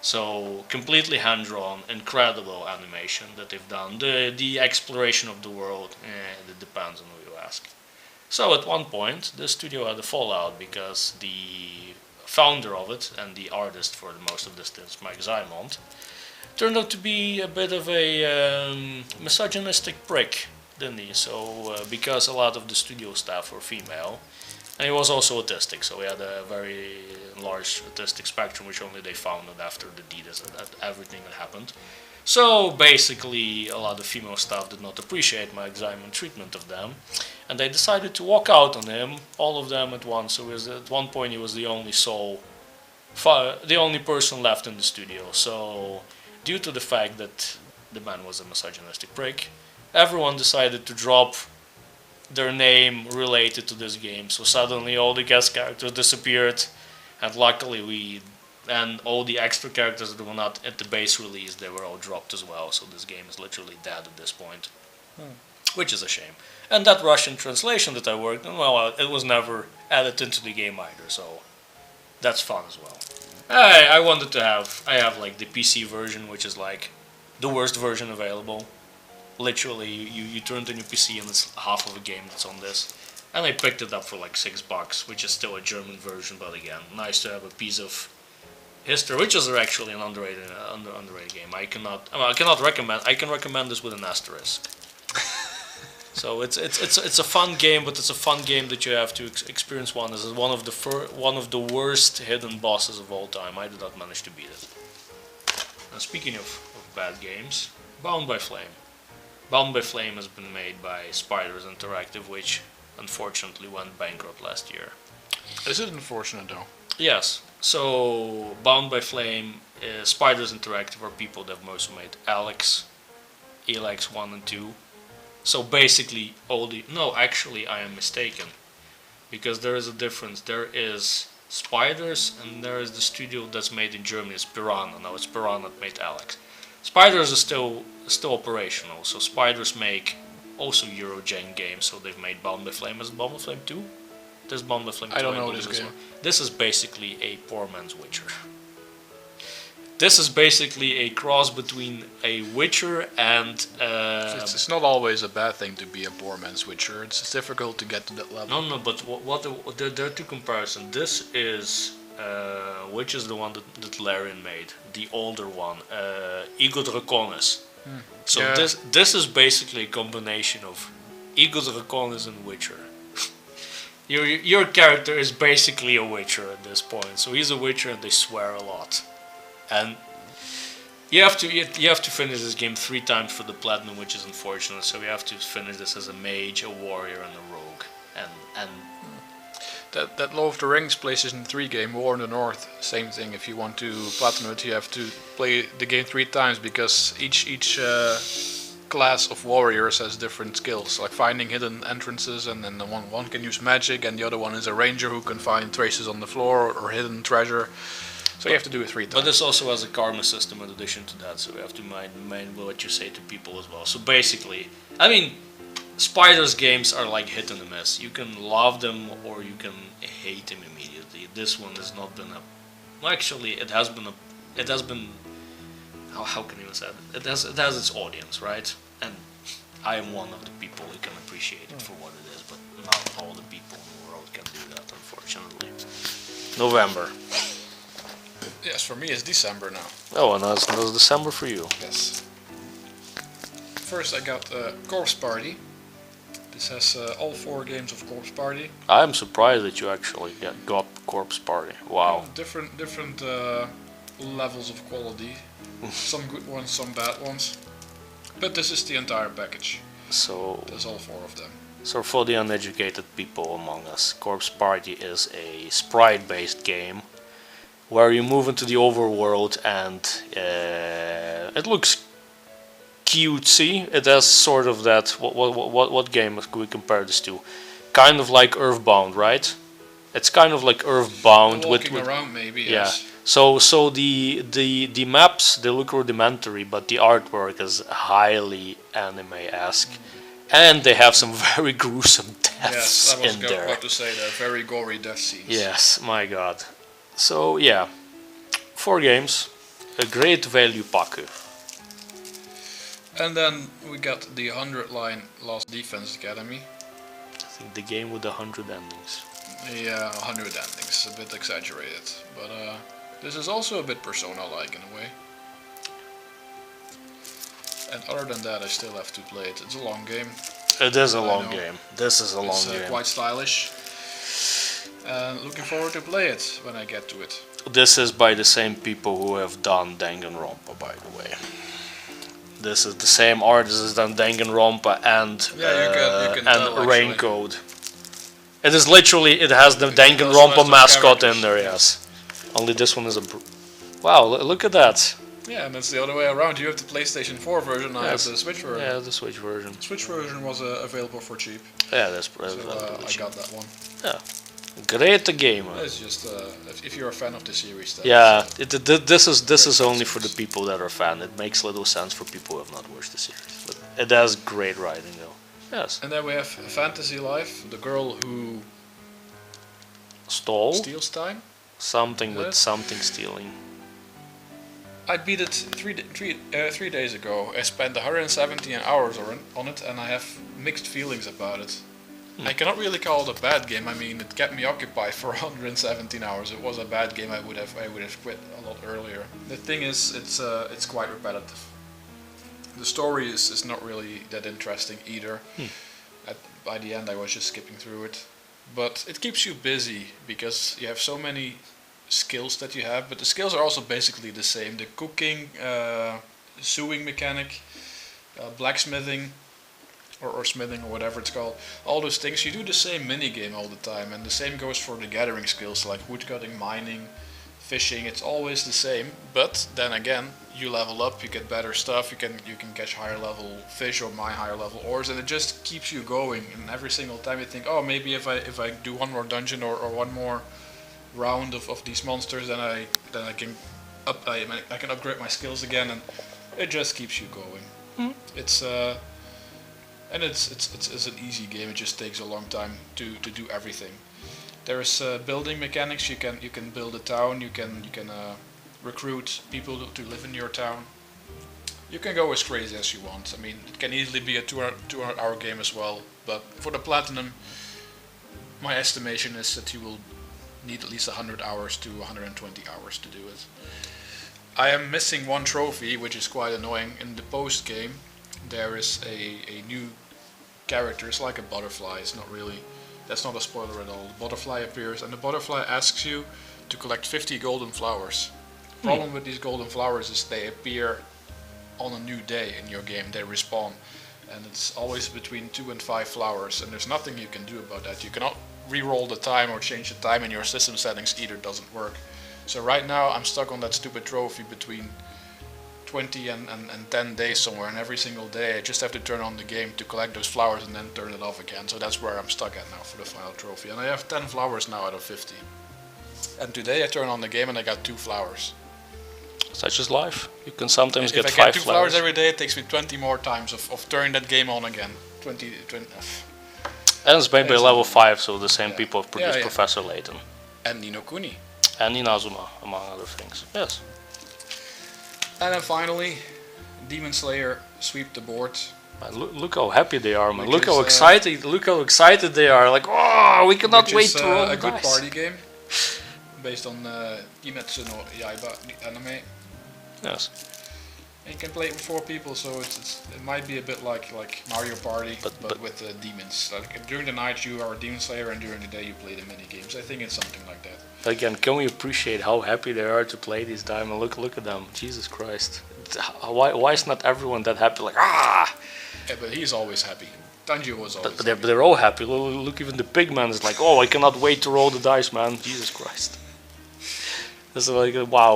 So completely hand drawn, incredible animation that they've done. The exploration of the world, it depends on who you ask. So at one point, the studio had a fallout because the founder of it and the artist for the most of this is Mike Zymont turned out to be a bit of a misogynistic prick, didn't he? So because a lot of the studio staff were female, and he was also autistic, so he had a very large autistic spectrum, which only they found out after the deed, that everything had happened. So basically, a lot of female staff did not appreciate my Zymon treatment of them, and they decided to walk out on him, all of them at once. So at one point, he was the only the only person left in the studio. So due to the fact that the man was a misogynistic prick, everyone decided to drop their name related to this game. So suddenly all the guest characters disappeared, and luckily and all the extra characters that were not at the base release, they were all dropped as well. So this game is literally dead at this point, which is a shame. And that Russian translation that I worked on, well, it was never added into the game either. So that's fun as well. I wanted to I have like the PC version, which is like the worst version available. Literally, you turn it on your PC and it's half of a game that's on this. And I picked it up for like $6, which is still a German version, but again, nice to have a piece of history, which is actually an underrated game. I cannot recommend. I can recommend this with an asterisk. So it's a fun game, but it's a fun game that you have to experience one as one of the worst hidden bosses of all time. I did not manage to beat it. Now speaking of bad games, Bound by Flame. Bound by Flame has been made by Spiders Interactive, which unfortunately went bankrupt last year. Is it unfortunate though? Yes. So Bound by Flame, Spiders Interactive are people that have also made Alex 1 and 2. So basically actually I am mistaken, because there is a difference. There is Spiders and there is the studio that's made in Germany. It's Piranha. Now it's Piranha that made Alex. Spiders is still operational. So Spiders make also Eurogen games. So they've made Bound by Flame. Is it Bound by Flame 2? There's Bound by Flame 2. I don't know this game. well. This is basically a poor man's Witcher. This is basically a cross between a Witcher and... It's not always a bad thing to be a poor man's Witcher. It's difficult to get to that level. No, but there are two comparisons. This is... which is the one that Larian made? The older one. Ego Draconis. So Yeah. this is basically a combination of Ego Draconis and Witcher. Your character is basically a Witcher at this point. So he's a Witcher and they swear a lot. And you have to finish this game 3 times for the platinum, which is unfortunate. So you have to finish this as a mage, a warrior, and a rogue. And That Lord of the Rings PlayStation 3 game, War in the North, same thing. If you want to platinum it, you have to play the game 3 times because each class of warriors has different skills, like finding hidden entrances, and then one can use magic, and the other one is a ranger who can find traces on the floor or hidden treasure. So you have to do it 3 times. But this also has a karma system in addition to that, so you have to mind what you say to people as well. So basically, I mean, Spiders games are like hit and miss. You can love them or you can hate them immediately. This one has not been well, actually, it has been. How can you even say it? It has its audience, right? And I am one of the people who can appreciate it for what it is, but not all the people in the world can do that, unfortunately. November. Yes, for me it's December now. Oh, and that's December for you. Yes. First I got Corpse Party. This has all 4 games of Corpse Party. I'm surprised that you actually got Corpse Party. Wow. Different levels of quality. Some good ones, some bad ones. But this is the entire package. So There's all 4 of them. So for the uneducated people among us, Corpse Party is a sprite-based game where you move into the overworld and it looks cutesy. It has sort of that. What game could we compare this to? Kind of like Earthbound, right? It's kind of like Earthbound Walking with around, maybe. yeah. Yes. So the maps, they look rudimentary, but the artwork is highly anime-esque, and they have some very gruesome Yes, deaths I was in there. about to say that. Very gory death scenes. Yes, my god. So yeah, 4 games, a great value pack. And then we got the 100 line Lost Defense Academy. I think the game with 100 endings. Yeah, 100 endings, a bit exaggerated, but this is also a bit Persona-like in a way. And other than that, I still have to play it. It's a long game. It is a I long know. game. This is a long It's game. quite stylish. And looking forward to play it when I get to it. This is by the same people who have done Danganronpa, by the way. This is the same artist as done Danganronpa and Yeah, you can tell, actually. Raincode. It is literally, it has the also has Danganronpa those mascot characters, in there, yes. Only this one is a... Wow, look at that. Yeah, and it's the other way around. You have the PlayStation 4 version, I have Yes. the Switch version. Yeah, the Switch version. Switch version was available for cheap, Yeah, that's so I got that one. great game. It's just if you're a fan of the series, then Yeah, it's, this is only for the people that are fan. It makes little sense for people who have not watched the series, but it has great writing though. Yes. And then we have Fantasy Life, the girl who Stall steals time. something with Yes. something stealing. I beat it 3 days ago. I spent 117 hours on it, and I have mixed feelings about it. I cannot really call it a bad game. I mean, it kept me occupied for 117 hours. It was a bad game. I would have quit a lot earlier. The thing is, it's quite repetitive. The story is not really that interesting either. By the end, I was just skipping through it. But it keeps you busy because you have so many skills that you have, but the skills are also basically the same. The cooking, sewing mechanic, blacksmithing, or smithing, or whatever it's called. All those things, you do the same mini game all the time, and the same goes for the gathering skills like woodcutting, mining, fishing. It's always the same, but then again, you level up, you get better stuff, you can catch higher level fish or mine higher level ores, and it just keeps you going. And every single time you think, oh, maybe if I do one more dungeon or one more round of these monsters, then I can upgrade my skills again, and it just keeps you going. It's and it's an easy game. It just takes a long time to do everything. There's building mechanics. You can build a town. You can recruit people to live in your town. You can go as crazy as you want. I mean, it can easily be a 200 hour game as well. But for the platinum, my estimation is that you will need at least 100 hours to 120 hours to do it. I am missing one trophy, which is quite annoying. In the post game, there is a new character. It's like a butterfly. It's not really. That's not a spoiler at all. The butterfly appears, and the butterfly asks you to collect 50 golden flowers. The problem with these golden flowers is they appear on a new day in your game. They respawn, and it's always between 2 and 5 flowers, and there's nothing you can do about that. You cannot re-roll the time or change the time in your system settings. Either doesn't work. So right now I'm stuck on that stupid trophy between 20 and 10 days somewhere, and every single day I just have to turn on the game to collect those flowers and then turn it off again. So that's where I'm stuck at now for the final trophy, and I have 10 flowers now out of 50. And today I turn on the game and I got 2 flowers. Such is life. You can sometimes If get I 5 get 2 flowers flowers. every day, it takes me 20 more times of turning that game on again. 20. And it's maybe It's- level 5, so the same Yeah. people have produced Yeah. Professor Layton. And Ni no Kuni. And Inazuma, among other things. Yes. And then finally, Demon Slayer Sweep the Board. Man, look how happy they are, man. Which Look how is, excited! Look how excited they are! Like, oh, we cannot Which wait is to roll the a good dice. party game based on Kimetsu no Yaiba the anime. Yes, And you can play it with 4 people, so it might be a bit like Mario Party, But- but with demons. Like during the night you are a demon slayer, and during the day you play the mini games. I think it's something like that. again, can we appreciate how happy they are to play these diamonds? Look at them, Jesus Christ! Why is not everyone that happy? Like, ah! Yeah, but he's always happy. Tanjiro was always But happy. they're all happy. Look, even the pigman is like, oh, I cannot wait to roll the dice, man. Jesus Christ! It's like, wow!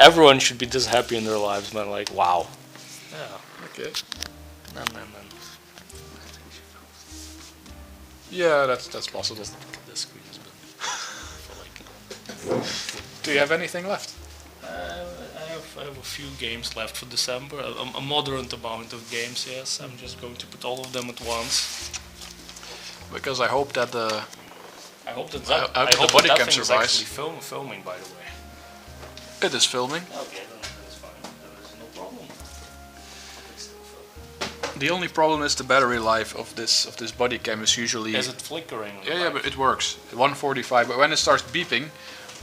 Everyone should be this happy in their lives, man. Like, wow! Yeah. Okay. Man. Yeah, that's possible. Look at this screen has been. Do you have anything left? I have a few games left for December. A moderate amount of games. Yes, I'm just going to put all of them at once. Because I hope that the I hope that I hope the hope body that cam thing is survives. actually filming, by the way. it is filming. Okay, then that's fine. There is no problem. It's still filming. The only problem is the battery life of this body cam is usually Is it flickering? yeah, but it works. 145, but when it starts beeping,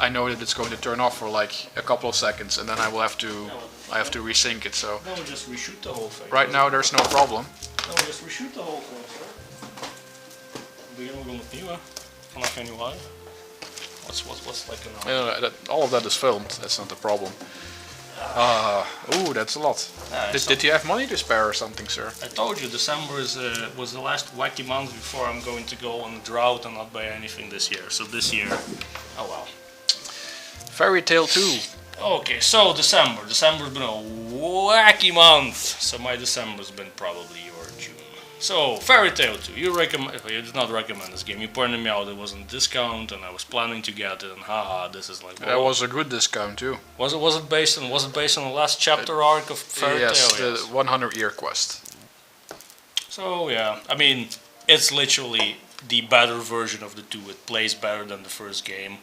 I know that it's going to turn off for like a couple of seconds, and then I will have to resync it. So No, just reshoot the whole thing. right now there's no problem. No, just reshoot the whole thing, sir. Beginnen we met nieuwe. Vanaf januari. What's like an All of that is filmed. That's not the problem. Ooh, that's a lot. Did you have money to spare or something, sir? I told you December was the last wacky month before I'm going to go on a drought and not buy anything this year. So this year, oh well. Fairy Tale 2. Okay, so December's been a wacky month. So my December's been probably your June. So Fairy Tale 2, you did not recommend this game. You pointed me out it was on discount, and I was planning to get it, and haha, this is like. That was a good discount too. Was it based on the last chapter arc of Fairy Yes, Tale? the 100-year quest. So yeah, I mean, it's literally the better version of the two. It plays better than the first game.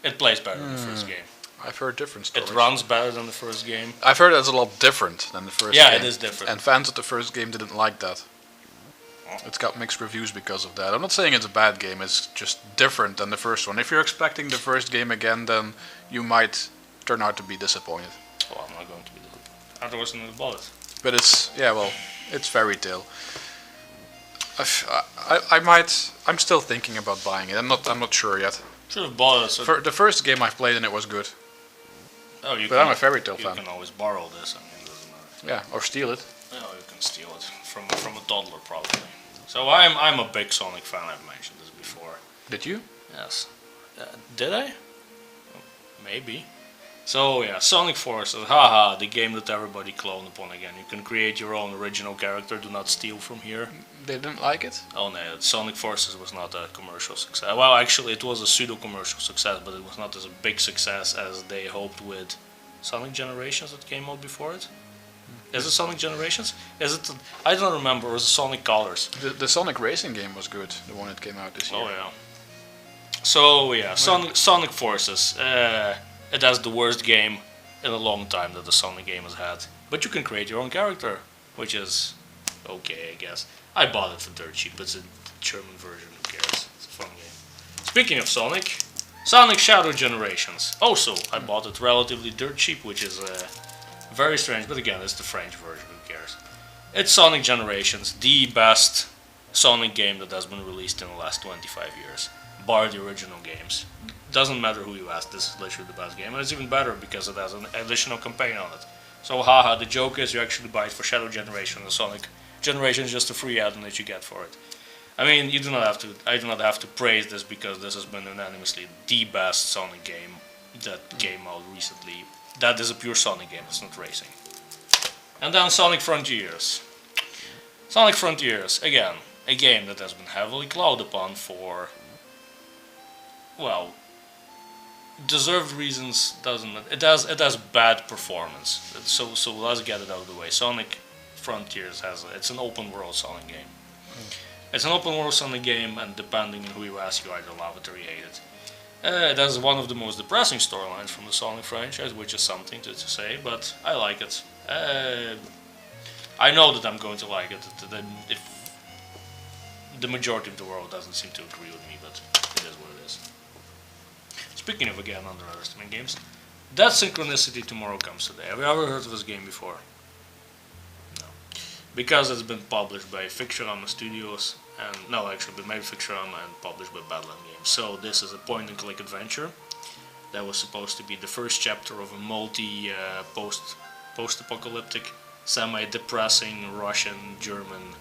It plays better than the first game. I've heard different stories. It runs better than the first game. I've heard it's a lot different than the first Yeah, game. it is different. And fans of the first game didn't like that. It's got mixed reviews because of that. I'm not saying it's a bad game, it's just different than the first one. If you're expecting the first game again, then you might turn out to be disappointed. Well, I'm not going to be disappointed. Otherwise, I would bought it. But it's Fairy Tale. I'm still thinking about buying it. I'm not sure yet. Should have bought it. So The first game I've played and it was good. oh, you But can, I'm a Fairy Tale you fan. can always borrow this. I mean, it doesn't matter. Yeah, or steal it. Oh, you can steal it from a toddler probably. So I'm a big Sonic fan. I've mentioned this before. Did you? Yes. Did I? Maybe. So yeah, Sonic Forces, haha, the game that everybody cloned upon again. You can create your own original character, do not steal from here. They didn't like it? Oh no, Sonic Forces was not a commercial success. Well, actually it was a pseudo-commercial success, but it was not as a big success as they hoped with Sonic Generations that came out before it. Is it Sonic Generations? Is it? I don't remember, or was it Sonic Colors? The Sonic Racing game was good, the one that came out this year. Oh yeah. So yeah, Sonic Forces. It has the worst game in a long time that the Sonic game has had. But you can create your own character, which is okay, I guess. I bought it for dirt cheap. It's a German version. Who cares? It's a fun game. Speaking of Sonic Shadow Generations. Also, I bought it relatively dirt cheap, which is very strange. But again, it's the French version. Who cares? It's Sonic Generations, the best Sonic game that has been released in the last 25 years, bar the original games. Doesn't matter who you ask, this is literally the best game, and it's even better because it has an additional campaign on it. So haha, the joke is you actually buy it for Shadow Generation, and Sonic Generation is just a free add-on that you get for it. I mean, I do not have to praise this because this has been unanimously the best Sonic game that came out recently. That is a pure Sonic game, it's not racing. And then Sonic Frontiers. Sonic Frontiers, again, a game that has been heavily clowned upon for, well, deserved reasons. It has bad performance. So let's get it out of the way. Sonic Frontiers it's an open world Sonic game. It's an open world Sonic game, and depending on who you ask, you either love it or you hate it. It has one of the most depressing storylines from the Sonic franchise, which is something to say, but I like it. I know that I'm going to like it. If the majority of the world doesn't seem to agree with me, but it is what it is. Speaking of, again, underestimating games, Dead Synchronicity Tomorrow Comes Today. Have you ever heard of this game before? No. Because it's been published by Fictionama Studios, and no, actually, been made by Fictionama and published by Badland Games. So this is a point-and-click adventure that was supposed to be the first chapter of a post-apocalyptic, semi-depressing Russian-German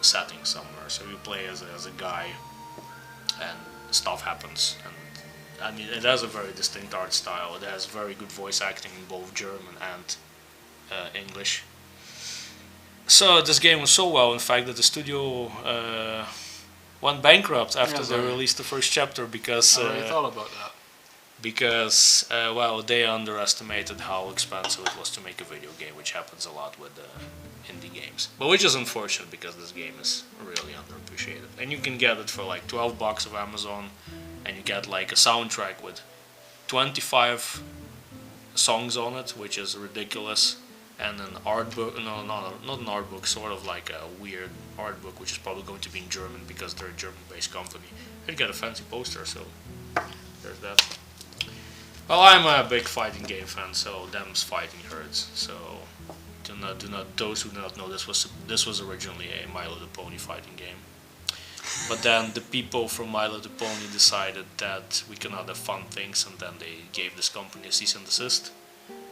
setting somewhere. So you play as a guy, and stuff happens. And I mean, it has a very distinct art style. It has very good voice acting in both German and English. So this game was so well, in fact, that the studio went bankrupt after Yes, they I- released the first chapter because I already thought about that. well, they underestimated how expensive it was to make a video game, which happens a lot with indie games. But which is unfortunate because this game is really underappreciated. And you can get it for like $12 of Amazon, and you get like a soundtrack with 25 songs on it, which is ridiculous, and an art book, no, not an art book, sort of like a weird art book, which is probably going to be in German because they're a German-based company. And you get a fancy poster, so there's that. Well, I'm a big fighting game fan, so them's fighting hurts. So do not those who do not know, this was originally a My Little Pony fighting game. But then the people from My Little Pony decided that we cannot have fun things, and then they gave this company a cease and desist.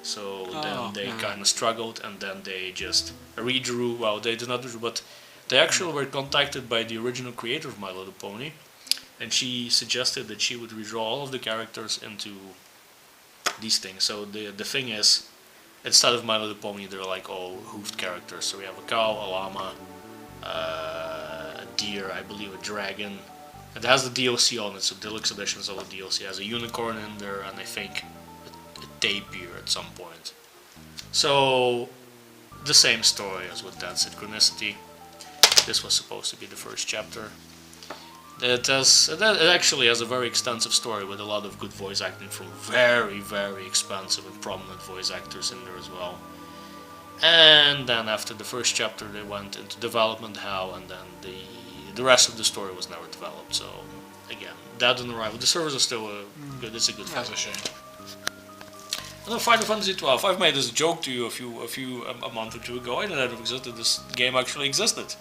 So then they kind of struggled, and then they just redrew. Well, they did not redraw, but they actually were contacted by the original creator of My Little Pony, and she suggested that she would redraw all of the characters into these things. So the thing is, instead of My Little Pony, they're like all hoofed characters. So we have a cow, a llama, a deer, I believe a dragon. It has the DLC on it, so deluxe editions of the DLC. It has a unicorn in there, and I think a tapir at some point. So the same story as with Dead Synchronicity. This was supposed to be the first chapter. It actually has a very extensive story with a lot of good voice acting from very, very expensive and prominent voice actors in there as well. And then after the first chapter they went into development hell, and then the rest of the story was never developed. So again, Dead on Arrival. The servers are still good. It's a good That's fight. a shame. And then Final Fantasy XII. I've made this joke to you a month or two ago. I didn't know this game actually existed,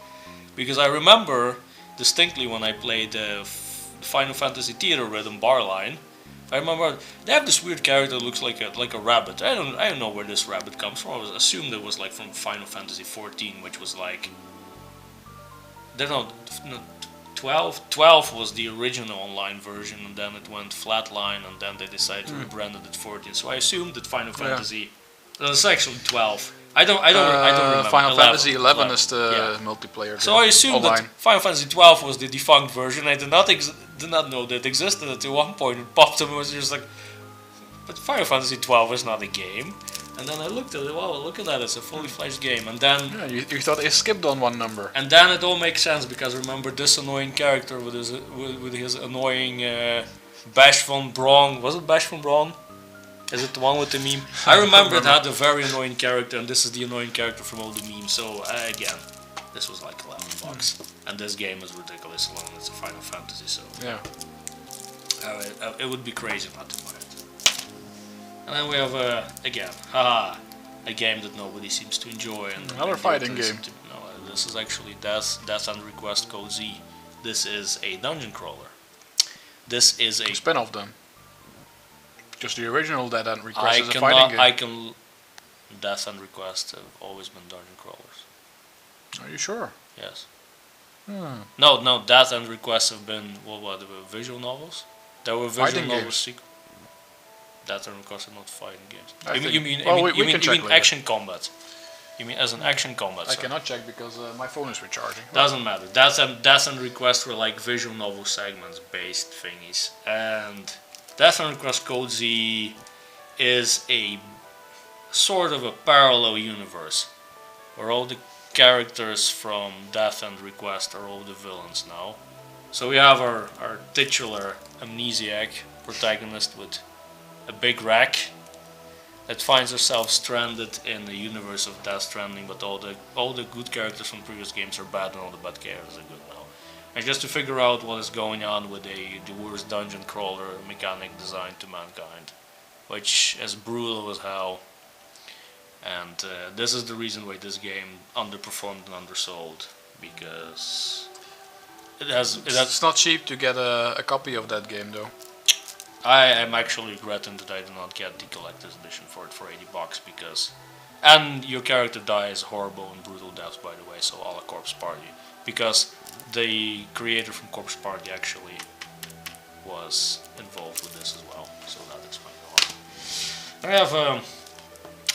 because I remember distinctly when I played Final Fantasy Theater Rhythm Barline. I remember they have this weird character that looks like a rabbit. I don't know where this rabbit comes from. I assumed it was like from Final Fantasy XIV, which was like, I don't know, 12. 12 was the original online version, and then it went flatline, and then they decided to rebrand it at 14. So I assumed that Final Fantasy, it's actually 12. I don't remember. Final 11, Fantasy 11 is the yeah. multiplayer. So I assumed online. that Final Fantasy 12 was the defunct version. I did not know that it existed until one point it popped up and was just like, but Final Fantasy 12 is not a game. And then I looked at it. Wow, look at that! It's a fully fledged game. And then Yeah, you thought they skipped on one number. and then it all makes sense, because remember this annoying character with his annoying Bash von Braun. Was it Bash von Braun? Is it the one with the meme? I remember it had a very annoying character, and this is the annoying character from all the memes. So again, this was like $11, and this game is ridiculous long. It's a Final Fantasy, so Yeah. it would be crazy not to buy it. And then we have again, a game that nobody seems to enjoy. And Another fighting game. No, this is actually Death and Request Code Z. This is a dungeon crawler. This is a Spin-off then. Just the original Dead End Request is a fighting game. Death and Request have always been dungeon crawlers. Are you sure? Yes. Hmm. No, Death and Request have been what they were visual novels. There were visual Fighting novels. games. Death and Request are not fighting games. I think- You mean well, we can check later. action combat? You mean as an action combat? I sorry. cannot check because my phone is recharging. Doesn't matter. Death and Request were like visual novel segments based thingies, and Death and Request Code Z is a sort of a parallel universe where all the characters from Death and Request are all the villains now. So we have our titular amnesiac protagonist with a big rack that finds herself stranded in the universe of Death Stranding, but all the good characters from previous games are bad and all the bad characters are good now. And just to figure out what is going on with the worst dungeon crawler mechanic designed to mankind, which is brutal as hell. And this is the reason why this game underperformed and undersold, because It's not cheap to get a copy of that game though. I am actually regretting that I did not get the collector's edition for it for $80 because, and your character dies horrible and brutal deaths, by the way, so a la Corpse Party, because the creator from Corpse Party actually was involved with this as well, so that explains a lot. I have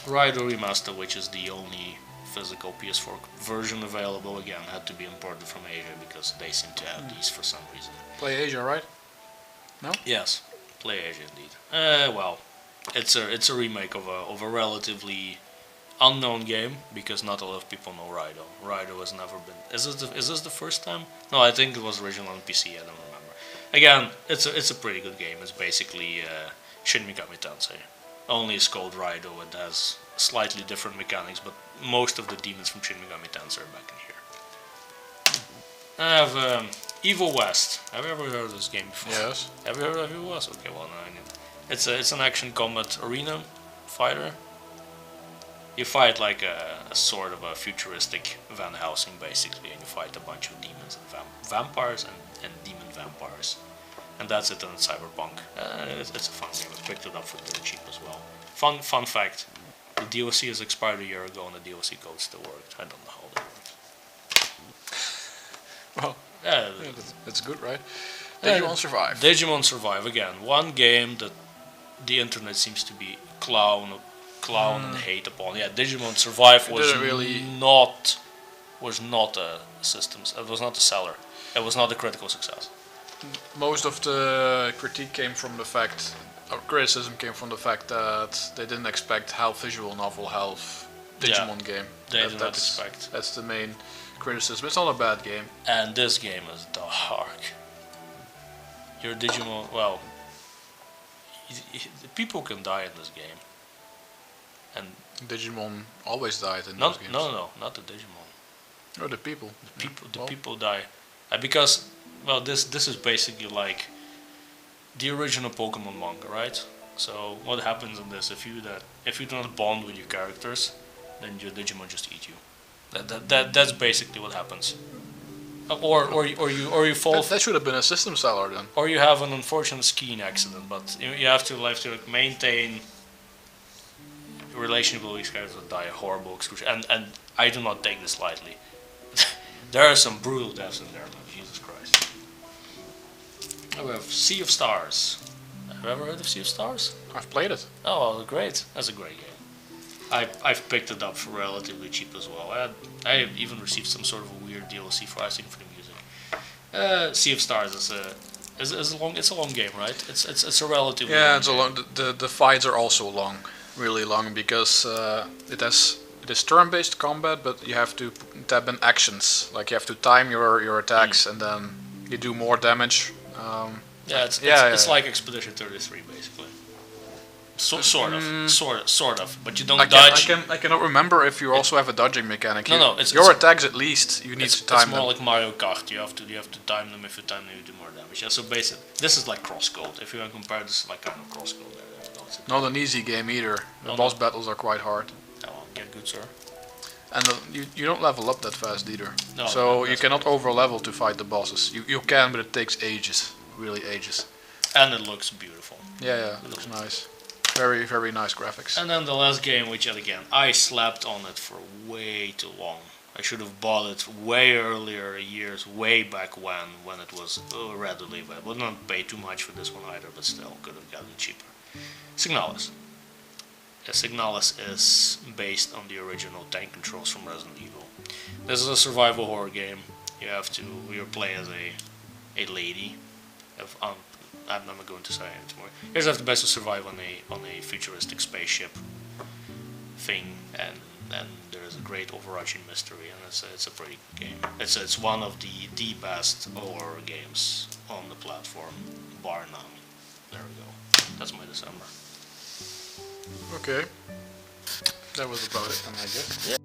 Rider Remaster, which is the only physical PS4 version available. Again, had to be imported from Asia because they seem to have these for some reason. Play Asia, right? No? Yes, Play Asia indeed. Well, it's a remake of a relatively unknown game because not a lot of people know Raido. Raido has never been. Is this the first time? No, I think it was original on PC. I don't remember. Again, it's a pretty good game. It's basically Shin Megami Tensei. Only it's called Raido. It has slightly different mechanics, but most of the demons from Shin Megami Tensei are back in here. I have Evil West. Have you ever heard of this game before? Yes. Have you heard of Evil West? Okay, well, no, I need. It's an action combat arena fighter. You fight like a sort of a futuristic Van Helsing basically, and you fight a bunch of demons and vampires and demon vampires. And that's it in Cyberpunk. It's a fun game. I picked it up for pretty cheap as well. Fun fact, the DLC has expired a year ago and the DLC code still worked. I don't know how that works. Well, Yeah, that's good, right? Yeah, Digimon Survive. Digimon Survive, again, one game that the internet seems to be clown and hate upon. Yeah, Digimon Survive was didn't really- was not a systems. It was not a seller. It was not a critical success. Most of the critique came from the fact, or criticism came from the fact that they didn't expect half visual novel, half Digimon game. They did not That's- expect. That's the main criticism. It's not a bad game. And this game is dark. Your Digimon, well, people can die in this game. And Digimon always died in no, those games. no, not the Digimon. Oh, the people. The Well. people die, because well, this is basically like the original Pokemon manga, right? So what happens in this? If you do not bond with your characters, then your Digimon just eat you. That's basically what happens. Or you fall. That should have been a system seller then. Or you have an unfortunate skiing accident, but you have to maintain a relationship with these characters that die a horrible excruciating. And I do not take this lightly. There are some brutal deaths in there, man. Jesus Christ. We have Sea of Stars. Have you ever heard of Sea of Stars? I've played it. Oh, well, great. That's a great game. I've picked it up for relatively cheap as well. I even received some sort of a weird DLC for I think for the music. Sea of Stars is a long. It's a long game, right? It's a relatively Yeah, long it's a game. long. The fights are also long, really long, because it is turn-based combat, but you have to tab in actions. Like you have to time your attacks, and then you do more damage. Yeah, it's yeah. like Expedition 33 basically. Sort of, but you don't I dodge. cannot remember if you also have a dodging mechanic. No, no, your attacks at least you need It's to time more them. like Mario Kart. You have to time them. If you time them, you do more damage. Yeah, so basically, this is like CrossCode. If you want to compare this, is like kind of CrossCode. Not an easy game either. The No, boss no. battles are quite hard, Oh, get good, sir. and you don't level up that fast either. No, So you that's cannot over level to fight the bosses. You can, but it takes ages, really ages. And it looks beautiful. Yeah, it looks nice. Very, very nice graphics. And then the last game, which again, I slept on it for way too long. I should have bought it way earlier, years way back when it was readily available. Not pay too much for this one either, but still could have gotten cheaper. Signalis. Signalis is based on the original tank controls from Resident Evil. This is a survival horror game. You play as a lady. I'm not going to say anything more. You just have to basically survive on a futuristic spaceship thing, and there is a great overarching mystery, and it's a pretty good game. It's one of the best horror games on the platform, bar none. There we go. That's my December. Okay. That was about it, then, I guess.